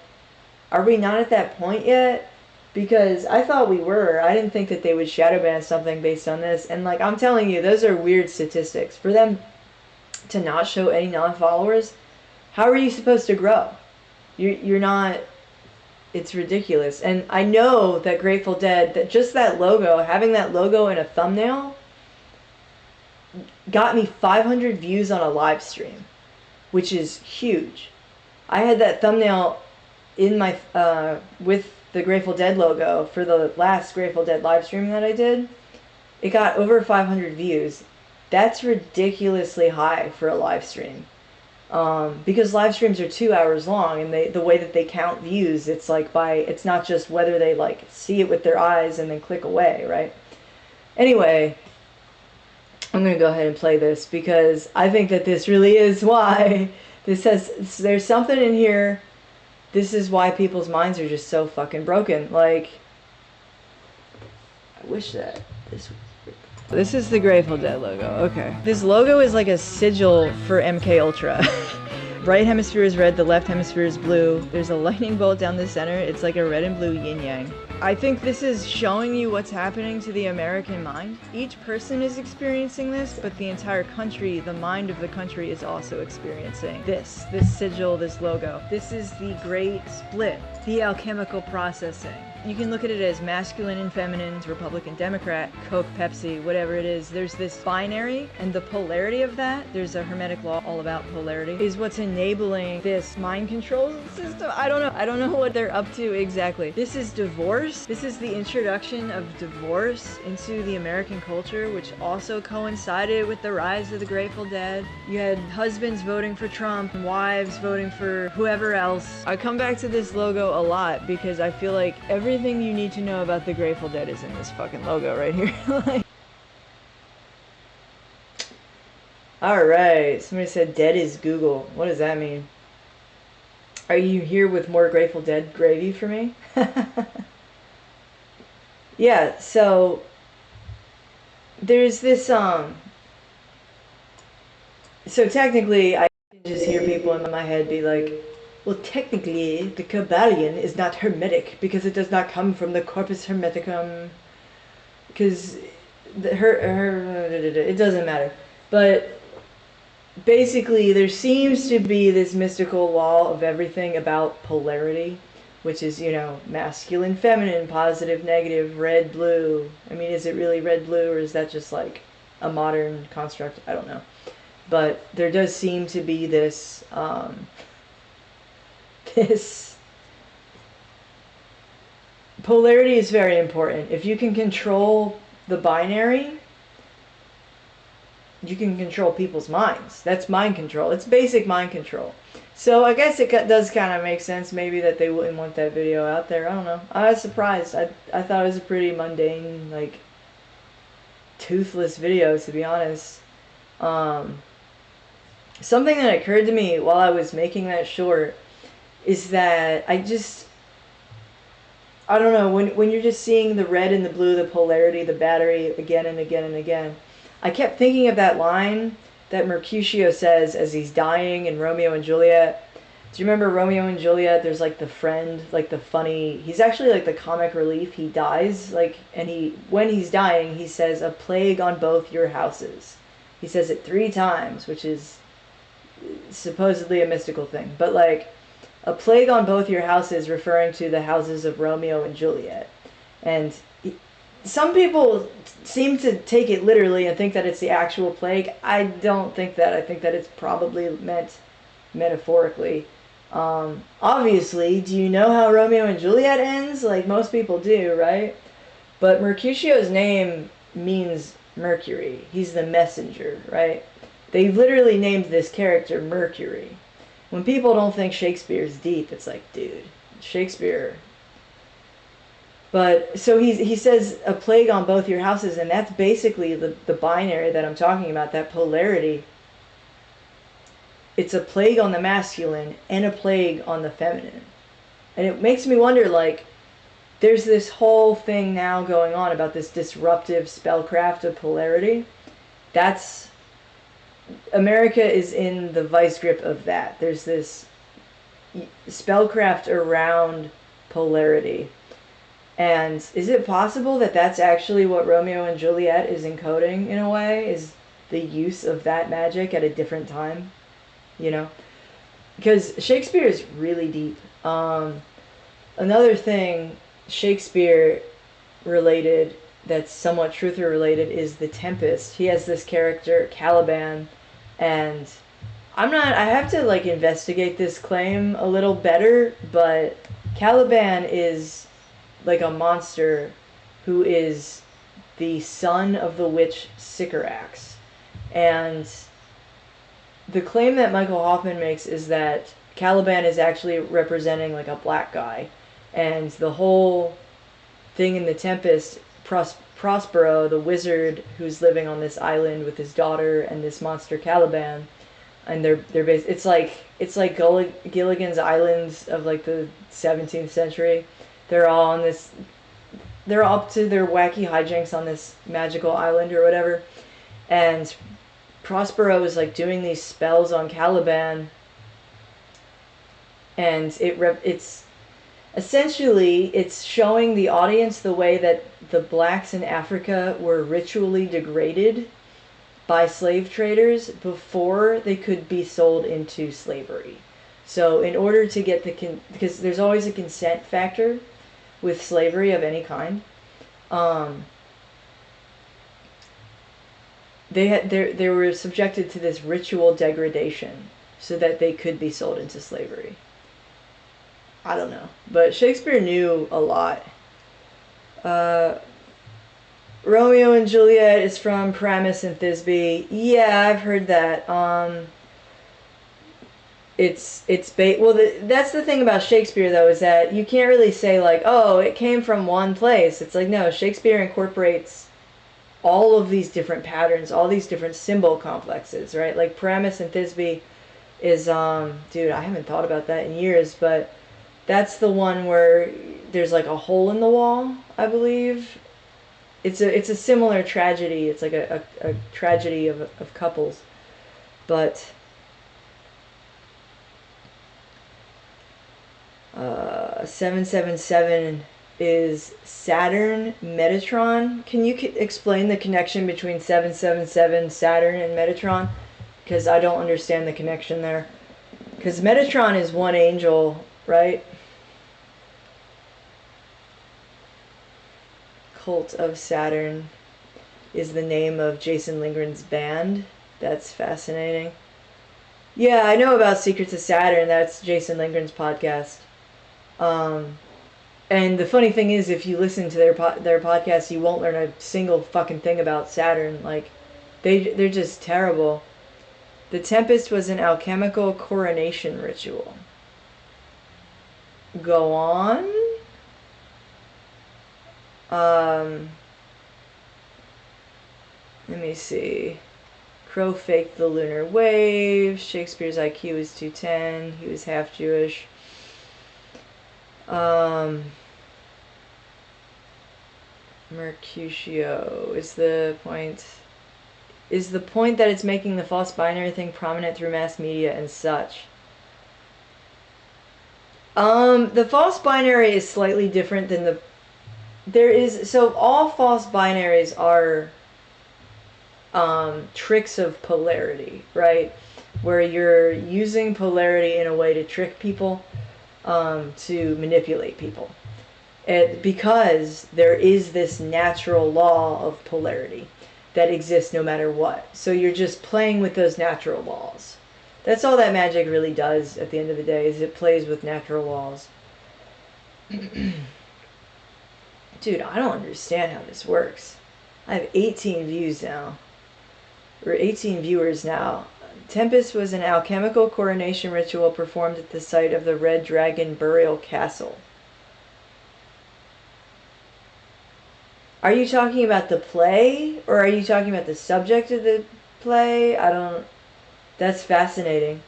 are we not at that point yet? Because I thought we were. I didn't think that they would shadow ban something based on this. And, like, I'm telling you, those are weird statistics. For them to not show any non-followers, how are you supposed to grow? You're not... It's ridiculous. And I know that Grateful Dead, that just that logo, having that logo in a thumbnail, got me 500 views on a live stream, which is huge. I had that thumbnail in my with the Grateful Dead logo for the last Grateful Dead live stream that I did. It got over 500 views. That's ridiculously high for a live stream. Because live streams are 2 hours long, and the way that they count views, it's like it's not just whether they like see it with their eyes and then click away, right? Anyway, I'm gonna go ahead and play this because I think that this really is why there's something in here. This is why people's minds are just so fucking broken. Like, wish that this is the Grateful Dead logo. Okay. This logo is like a sigil for MK Ultra. Right hemisphere is red, the left hemisphere is blue. There's a lightning bolt down the center. It's like a red and blue yin-yang. I think this is showing you what's happening to the American mind. Each person is experiencing this, but the entire country, the mind of the country, is also experiencing this sigil, this logo. This is the great split, the alchemical processing. You can look at it as masculine and feminine, Republican, Democrat, Coke, Pepsi, whatever it is. There's this binary, and the polarity of that, there's a Hermetic law all about polarity, is what's enabling this mind control system. I don't know what they're up to exactly. This is divorce. This is the introduction of divorce into the American culture, which also coincided with the rise of the Grateful Dead. You had husbands voting for Trump, wives voting for whoever else. I come back to this logo a lot because I feel like everything you need to know about the Grateful Dead is in this fucking logo right here. Like, alright, somebody said dead is Google. What does that mean? Are you here with more Grateful Dead gravy for me? Yeah, so there's this so technically I can just hear people in my head be like, well, technically the Kabbalion is not hermetic because it does not come from the corpus hermeticum, because it doesn't matter. But basically there seems to be this mystical law of everything about polarity, which is, you know, masculine, feminine, positive, negative, red, blue. I mean, is it really red, blue, or is that just like a modern construct? I don't know. But there does seem to be this, this polarity is very important. If you can control the binary, you can control people's minds. That's mind control. It's basic mind control. So I guess it does kind of make sense maybe that they wouldn't want that video out there. I don't know. I was surprised. I thought it was a pretty mundane, like, toothless video, to be honest. Something that occurred to me while I was making that short is that I don't know, when you're just seeing the red and the blue, the polarity, the battery again and again and again, I kept thinking of that line that Mercutio says as he's dying in Romeo and Juliet. Do you remember Romeo and Juliet? There's like the friend, like the funny, he's actually like the comic relief. He dies, like, and when he's dying, he says, "A plague on both your houses." He says it 3 times, which is supposedly a mystical thing. But like, a plague on both your houses, referring to the houses of Romeo and Juliet. And some people seem to take it literally and think that it's the actual plague. I don't think that. I think that it's probably meant metaphorically. Obviously, do you know how Romeo and Juliet ends? Like most people do, right? But Mercutio's name means Mercury. He's the messenger, right? They literally named this character Mercury. When people don't think Shakespeare's deep, it's like, dude, Shakespeare. But so he says a plague on both your houses, and that's basically the binary that I'm talking about, that polarity. It's a plague on the masculine and a plague on the feminine. And it makes me wonder, like, there's this whole thing now going on about this disruptive spellcraft of polarity. That's, America is in the vice grip of that. There's this spellcraft around polarity. And is it possible that that's actually what Romeo and Juliet is encoding in a way? Is the use of that magic at a different time? You know? Because Shakespeare is really deep. Another thing Shakespeare related that's somewhat truther related is The Tempest. He has this character, Caliban, and I have to like investigate this claim a little better, but Caliban is like a monster who is the son of the witch Sycorax. And the claim that Michael Hoffman makes is that Caliban is actually representing like a black guy. And the whole thing in The Tempest, Prospero, the wizard who's living on this island with his daughter and this monster Caliban, and they're based, it's like Gilligan's Islands of like the 17th century. They're all on this they're up to their wacky hijinks on this magical island or whatever, and Prospero is like doing these spells on Caliban, and it's essentially it's showing the audience the way that the blacks in Africa were ritually degraded by slave traders before they could be sold into slavery. So in order to get because there's always a consent factor with slavery of any kind, they were subjected to this ritual degradation so that they could be sold into slavery. I don't know, but Shakespeare knew a lot. Romeo and Juliet is from Paramus and Thisbe. Yeah, I've heard that. That's the thing about Shakespeare, though, is that you can't really say like, oh, it came from one place. It's like, no, Shakespeare incorporates all of these different patterns, all these different symbol complexes, right? Like Paramus and Thisbe is, dude, I haven't thought about that in years, but that's the one where there's like a hole in the wall, I believe. It's a similar tragedy. It's like a tragedy of couples, but 777 is Saturn, Metatron. Can you explain the connection between 777, Saturn, and Metatron? Because I don't understand the connection there. Because Metatron is one angel, right? Cult of Saturn is the name of Jason Lindgren's band. That's fascinating. Yeah, I know about Secrets of Saturn. That's Jason Lindgren's podcast. And the funny thing is, if you listen to their podcast, you won't learn a single fucking thing about Saturn. Like, they're just terrible. The Tempest was an alchemical coronation ritual. Go on. Let me see. Crow faked the lunar wave. Shakespeare's IQ is 210. He was half Jewish. Mercutio is the point that it's making the false binary thing prominent through mass media and such. The false binary is slightly different than all false binaries are tricks of polarity, right? Where you're using polarity in a way to trick people, to manipulate people. Because there is this natural law of polarity that exists no matter what. So you're just playing with those natural laws. That's all that magic really does at the end of the day, is it plays with natural laws. Dude, I don't understand how this works. I have 18 views now. Or 18 viewers now. Tempest was an alchemical coronation ritual performed at the site of the Red Dragon Burial Castle. Are you talking about the play? Or are you talking about the subject of the play? I don't... That's fascinating.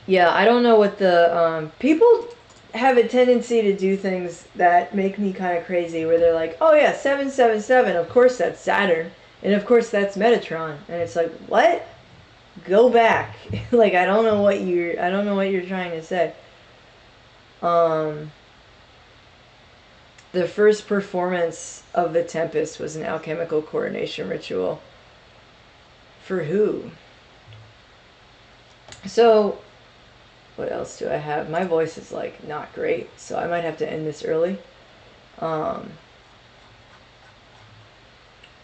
Yeah, I don't know what the... people have a tendency to do things that make me kind of crazy, where they're like, oh yeah, 777, of course that's Saturn, and of course that's Metatron. And it's like, what? Go back. Like, I don't know what you're trying to say. The first performance of The Tempest was an alchemical coronation ritual. For who? So, what else do I have? My voice is, like, not great, so I might have to end this early.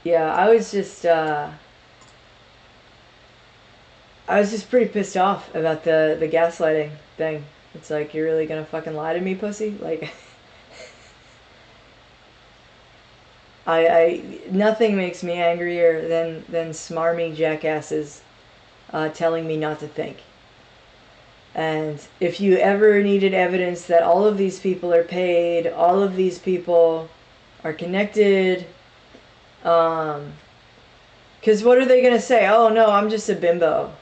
Yeah, I was just pretty pissed off about the gaslighting thing. It's like, you're really gonna fucking lie to me, pussy? Like, nothing makes me angrier than smarmy jackasses telling me not to think. And if you ever needed evidence that all of these people are paid, all of these people are connected, because what are they going to say? Oh no, I'm just a bimbo.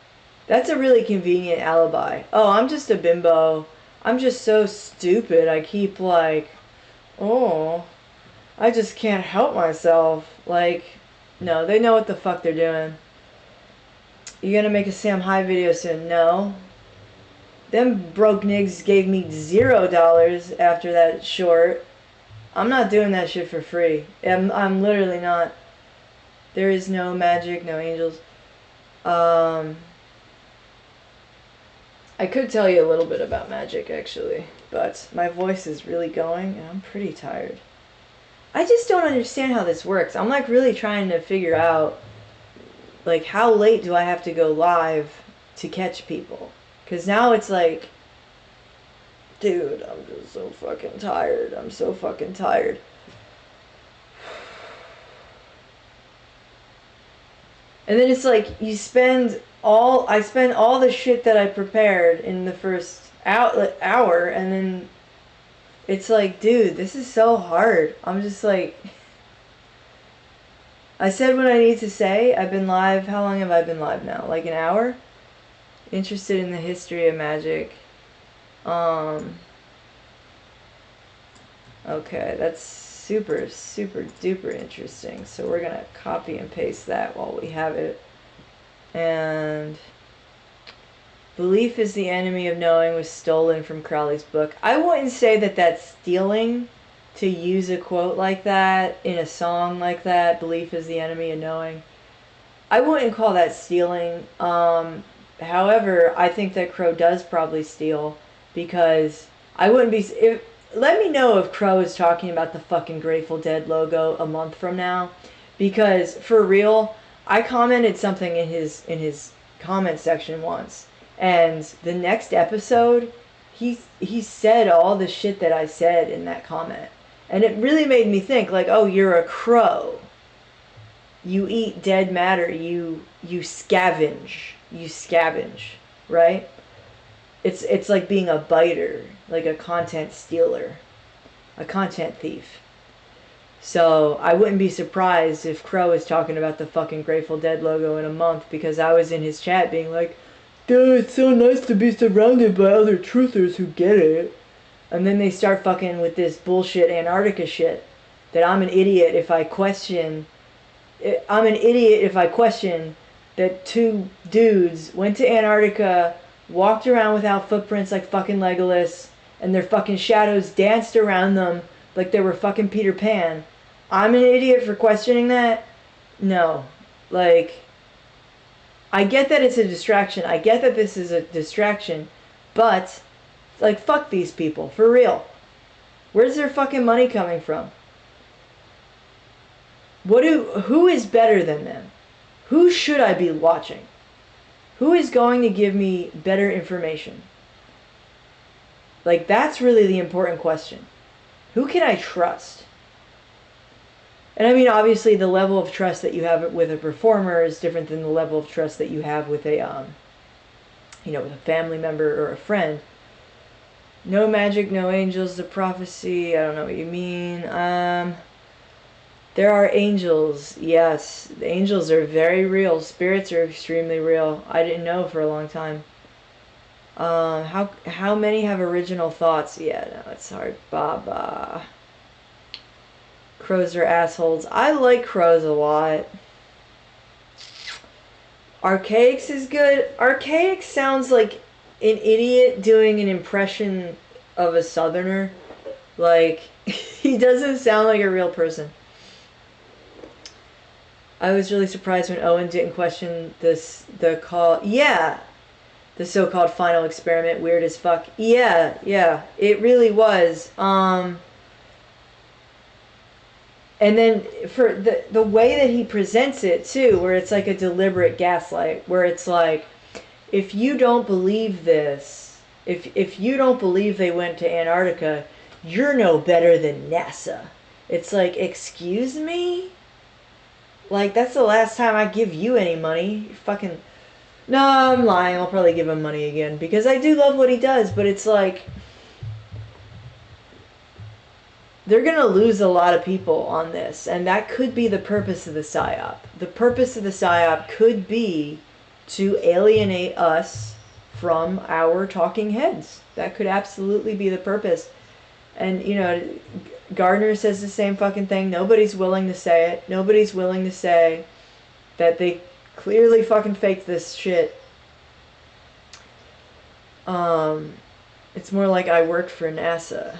That's a really convenient alibi. Oh, I'm just a bimbo. I'm just so stupid. I keep like, oh, I just can't help myself. Like, no, they know what the fuck they're doing. You gonna make a Sam High video soon? No. Them broke niggas gave me $0 after that short. I'm not doing that shit for free. I'm literally not. There is no magic, no angels. I could tell you a little bit about magic, actually, but my voice is really going, and I'm pretty tired. I just don't understand how this works. I'm, like, really trying to figure out, like, how late do I have to go live to catch people? Because now it's like, dude, I'm just so fucking tired. I'm so fucking tired. And then it's like, I spend all the shit that I prepared in the first hour, and then it's like, dude, this is so hard. I'm just like, I said what I need to say. I've been live. How long have I been live now? Like an hour? Interested in the history of magic. Okay, that's super, super duper interesting. So we're gonna copy and paste that while we have it. And belief is the enemy of knowing was stolen from Crowley's book. I wouldn't say that that's stealing to use a quote like that in a song like that. Belief is the enemy of knowing. I wouldn't call that stealing. However, I think that Crow does probably steal, because I wouldn't be... let me know if Crow is talking about the fucking Grateful Dead logo a month from now, because for real, I commented something in his comment section once, and the next episode, he said all the shit that I said in that comment, and it really made me think, like, oh, you're a crow. You eat dead matter. You scavenge. You scavenge, right? It's like being a biter, like a content stealer, a content thief. So I wouldn't be surprised if Crow is talking about the fucking Grateful Dead logo in a month, because I was in his chat being like, dude, it's so nice to be surrounded by other truthers who get it. And then they start fucking with this bullshit Antarctica shit, that I'm an idiot if I question... I'm an idiot if I question that two dudes went to Antarctica, walked around without footprints like fucking Legolas, and their fucking shadows danced around them like they were fucking Peter Pan. I'm an idiot for questioning that? No. Like, I get that it's a distraction. I get that this is a distraction. But, like, fuck these people. For real. Where's their fucking money coming from? Who is better than them? Who should I be watching? Who is going to give me better information? Like, that's really the important question. Who can I trust? And I mean, obviously, the level of trust that you have with a performer is different than the level of trust that you have with a, with a family member or a friend. No magic, no angels, the prophecy, I don't know what you mean. There are angels, yes. The angels are very real. Spirits are extremely real. I didn't know for a long time. How many have original thoughts? Yeah, no, it's hard. Baba. Crows are assholes. I like crows a lot. Archaics is good. Archaic sounds like an idiot doing an impression of a southerner. Like, he doesn't sound like a real person. I was really surprised when Owen didn't question the so-called final experiment. Weird as fuck. Yeah, it really was. And then for the way that he presents it too, where it's like a deliberate gaslight, where it's like, if you don't believe this, if you don't believe they went to Antarctica, you're no better than NASA. It's like, excuse me? Like, that's the last time I give you any money. Fucking... No, I'm lying. I'll probably give him money again, because I do love what he does, but it's like... They're gonna lose a lot of people on this, and that could be the purpose of the PSYOP. The purpose of the PSYOP could be to alienate us from our talking heads. That could absolutely be the purpose. And, you know, Gardner says the same fucking thing. Nobody's willing to say it. Nobody's willing to say that they clearly fucking faked this shit. It's more like I worked for NASA.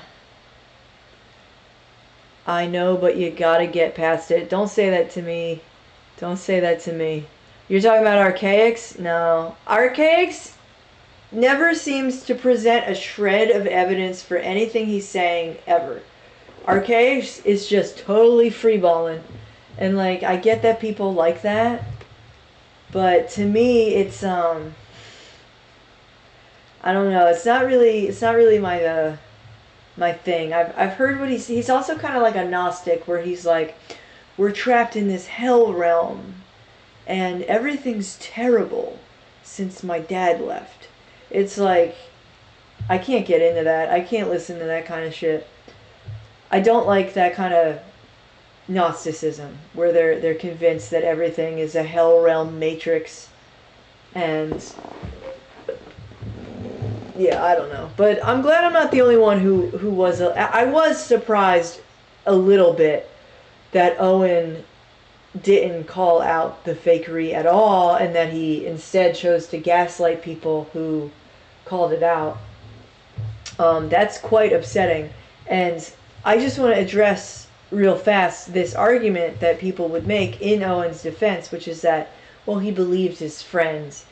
I know, but you gotta get past it. Don't say that to me. Don't say that to me. You're talking about Archaics? No. Archaics never seems to present a shred of evidence for anything he's saying ever. Archaics is just totally freeballing. And like, I get that people like that, but to me it's I don't know, it's not really my my thing. I've heard what he's also kind of like a Gnostic, where he's like, we're trapped in this hell realm and everything's terrible since my dad left. It's like, I can't get into that. I can't listen to that kind of shit. I don't like that kind of Gnosticism where they're convinced that everything is a hell realm matrix. And yeah, I don't know. But I'm glad I'm not the only one who was... I was surprised a little bit that Owen didn't call out the fakery at all, and that he instead chose to gaslight people who called it out. That's quite upsetting. And I just want to address real fast this argument that people would make in Owen's defense, which is that, well, he believed his friends.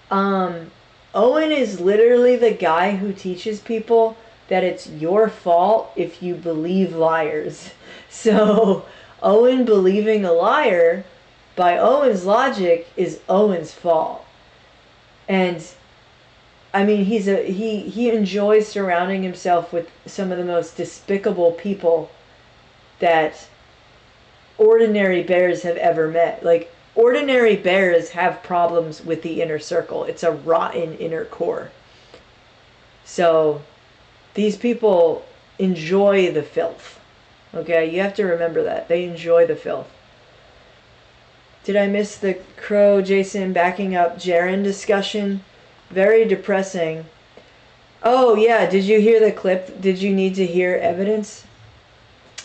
Owen is literally the guy who teaches people that it's your fault if you believe liars. So Owen believing a liar, by Owen's logic, is Owen's fault. And I mean, he enjoys surrounding himself with some of the most despicable people that ordinary bears have ever met. Like, ordinary bears have problems with the inner circle. It's a rotten inner core. So these people enjoy the filth. Okay, you have to remember that. They enjoy the filth. Did I miss the Crow Jason backing up Jaren discussion? Very depressing. Oh yeah, did you hear the clip? Did you need to hear evidence?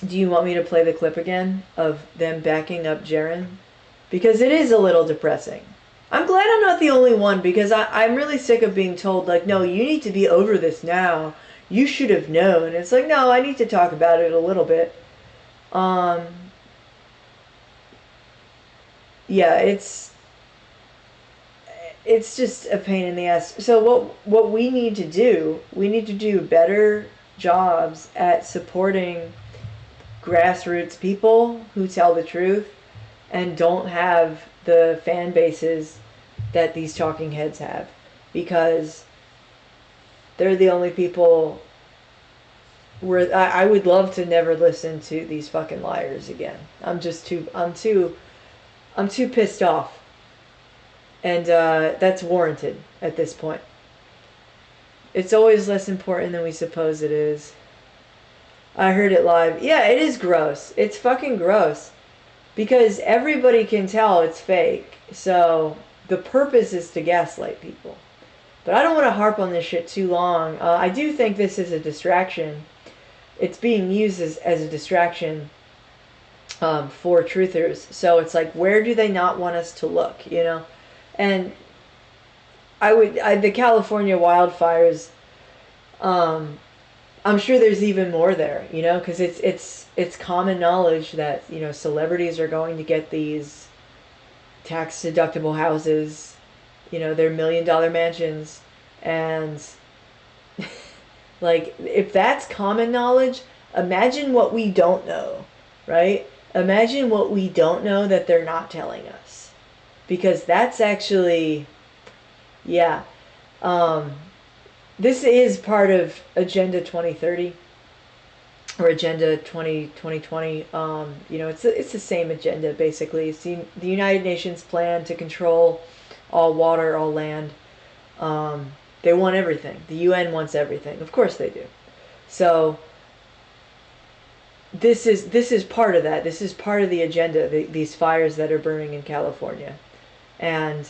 Do you want me to play the clip again of them backing up Jaren? Because it is a little depressing. I'm glad I'm not the only one, because I'm really sick of being told, like, no, you need to be over this now. You should have known. It's like, no, I need to talk about it a little bit. Yeah, it's just a pain in the ass. So what we need to do better jobs at supporting grassroots people who tell the truth and don't have the fan bases that these talking heads have, because they're the only people where I would love to never listen to these fucking liars again. I'm too pissed off. And that's warranted at this point. It's always less important than we suppose it is. I heard it live. Yeah, it is gross. It's fucking gross. Because everybody can tell it's fake. So the purpose is to gaslight people. But I don't want to harp on this shit too long. I do think this is a distraction. It's being used as a distraction for truthers. So it's like, where do they not want us to look, you know? And the California wildfires, I'm sure there's even more there, you know, because it's common knowledge that, you know, celebrities are going to get these tax deductible houses, you know, they're $1 million mansions, and like, if that's common knowledge, imagine what we don't know, right? Imagine what we don't know that they're not telling us, because that's actually, yeah. This is part of Agenda 2030 or Agenda 2020. You know, it's the same agenda basically. It's the United Nations plan to control all water, all land. They want everything. The UN wants everything. Of course they do. So this is part of that. This is part of the agenda. These fires that are burning in California, and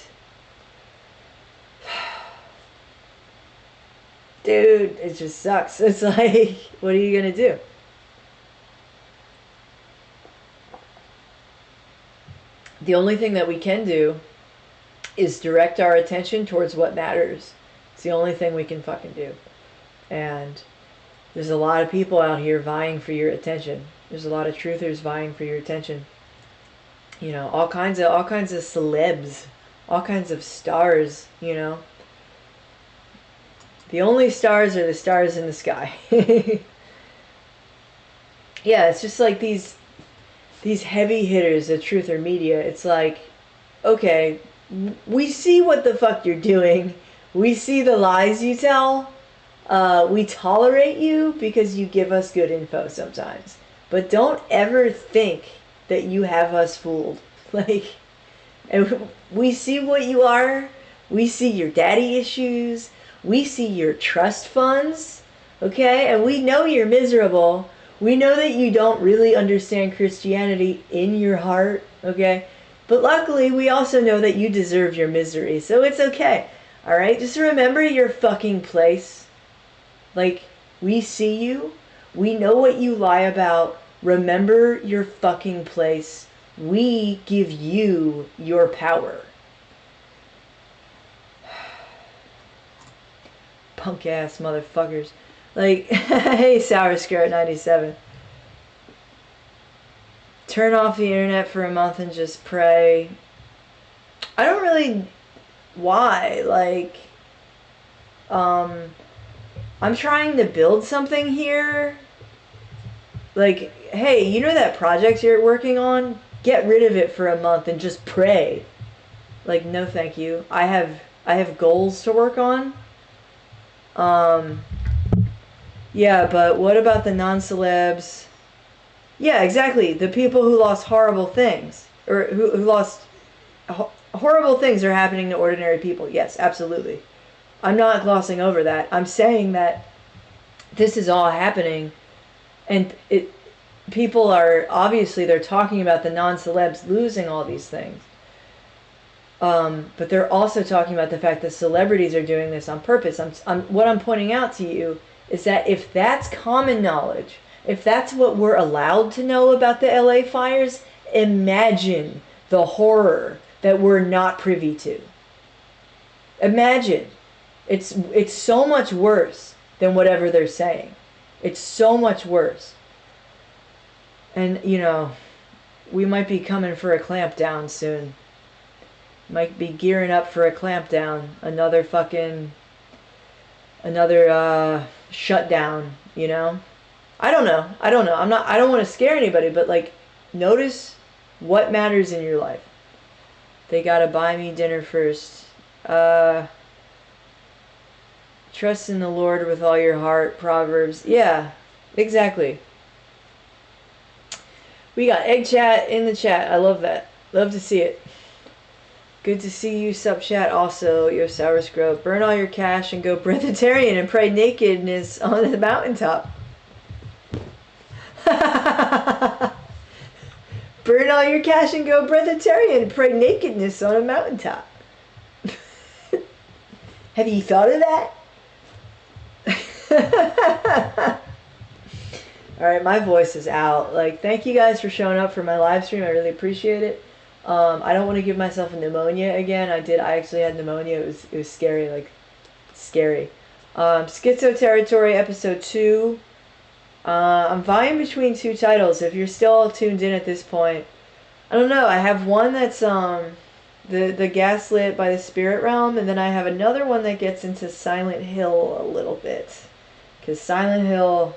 dude, it just sucks. It's like, what are you going to do? The only thing that we can do is direct our attention towards what matters. It's the only thing we can fucking do. And there's a lot of people out here vying for your attention. There's a lot of truthers vying for your attention. You know, all kinds of celebs, all kinds of stars, you know. The only stars are the stars in the sky. Yeah, it's just like these heavy hitters of truth or media. It's like, okay, we see what the fuck you're doing. We see the lies you tell. We tolerate you because you give us good info sometimes. But don't ever think that you have us fooled. Like, and we see what you are. We see your daddy issues. We see your trust funds. Okay? And we know you're miserable. We know that you don't really understand Christianity in your heart. Okay? But luckily, we also know that you deserve your misery. So it's okay. Alright? Just remember your fucking place. Like, we see you. We know what you lie about. Remember your fucking place. We give you your power. Punk ass motherfuckers. Like, hey, Sour Skirt 97. Turn off the internet for a month and just pray. I don't really... Why? Like, I'm trying to build something here. Like, hey, you know that project you're working on? Get rid of it for a month and just pray. Like, no thank you. I have goals to work on. Yeah, but what about the non-celebs? Yeah, exactly. The people who lost horrible things. Or who lost... Horrible things are happening to ordinary people. Yes, absolutely. I'm not glossing over that. I'm saying that this is all happening, and people are, obviously, they're talking about the non-celebs losing all these things. But they're also talking about the fact that celebrities are doing this on purpose. What I'm pointing out to you is that if that's common knowledge, if that's what we're allowed to know about the LA fires, imagine the horror that we're not privy to. Imagine. It's so much worse than whatever they're saying. It's so much worse. And, you know, we might be coming for a clampdown soon. Might be gearing up for a clampdown. Another shutdown, you know? I don't know. I don't want to scare anybody, but, like, notice what matters in your life. They gotta buy me dinner first. Trust in the Lord with all your heart, Proverbs. Yeah, exactly. We got egg chat in the chat. I love that. Love to see it. Good to see you, sub chat. Also, yo, Sour Scrub. Burn all your cash and go breatharian and pray nakedness on the mountaintop. Burn all your cash and go breatharian and pray nakedness on a mountaintop. Have you thought of that? Alright, my voice is out. Like, thank you guys for showing up for my live stream. I really appreciate it. I don't want to give myself a pneumonia again. I actually had pneumonia. It was scary, like, scary. Schizo Territory episode 2. I'm vying between two titles. If you're still tuned in at this point, I don't know. I have one that's the Gaslit by the Spirit Realm, and then I have another one that gets into Silent Hill a little bit, because Silent Hill,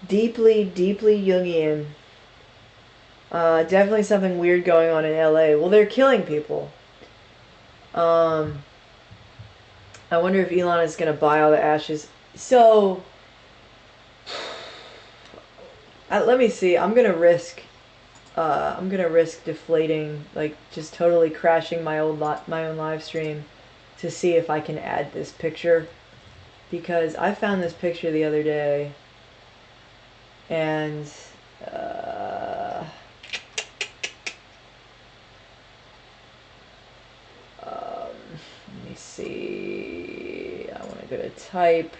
deeply, deeply Jungian. Definitely something weird going on in LA. Well, they're killing people. I wonder if Elon is gonna buy all the ashes. So. Let me see. I'm gonna risk deflating, like, just totally crashing my own live stream to see if I can add this picture, because I found this picture the other day, and let me see. I want to go to type.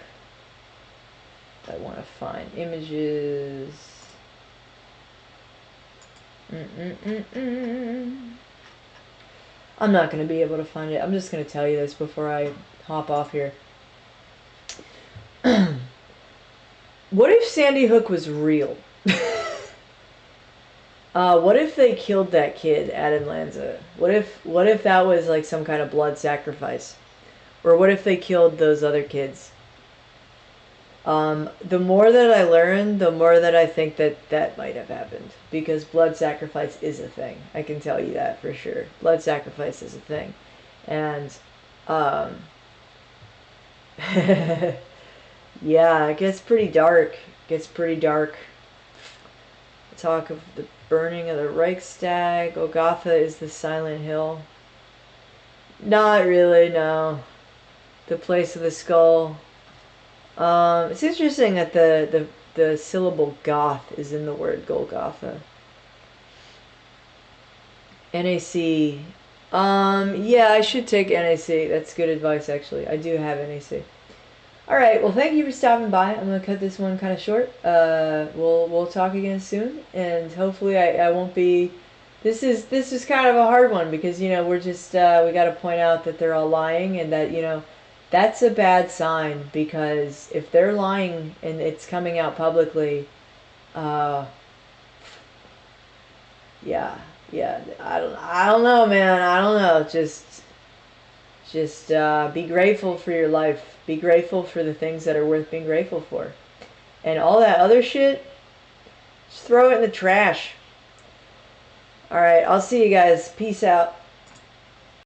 I want to find images. I'm not going to be able to find it. I'm just going to tell you this before I hop off here. What if Sandy Hook was real? What if they killed that kid, Adam Lanza? What if that was like some kind of blood sacrifice? Or what if they killed those other kids? The more that I learn, the more that I think that that might have happened. Because blood sacrifice is a thing. I can tell you that for sure. Blood sacrifice is a thing. And, yeah, it gets pretty dark. Talk of the burning of the Reichstag. Golgotha is the silent hill. Not really, no. The place of the skull. It's interesting that the syllable goth is in the word Golgotha. NAC. Yeah, I should take NAC. That's good advice, actually. I do have NAC. Alright, well, thank you for stopping by. I'm going to cut this one kind of short. We'll talk again soon, and hopefully I won't be... This is kind of a hard one, because, you know, we're just, we got to point out that they're all lying, and that, you know, that's a bad sign, because if they're lying and it's coming out publicly, yeah, I don't know, man. I don't know. Just be grateful for your life. Be grateful for the things that are worth being grateful for. And all that other shit, just throw it in the trash. Alright, I'll see you guys. Peace out.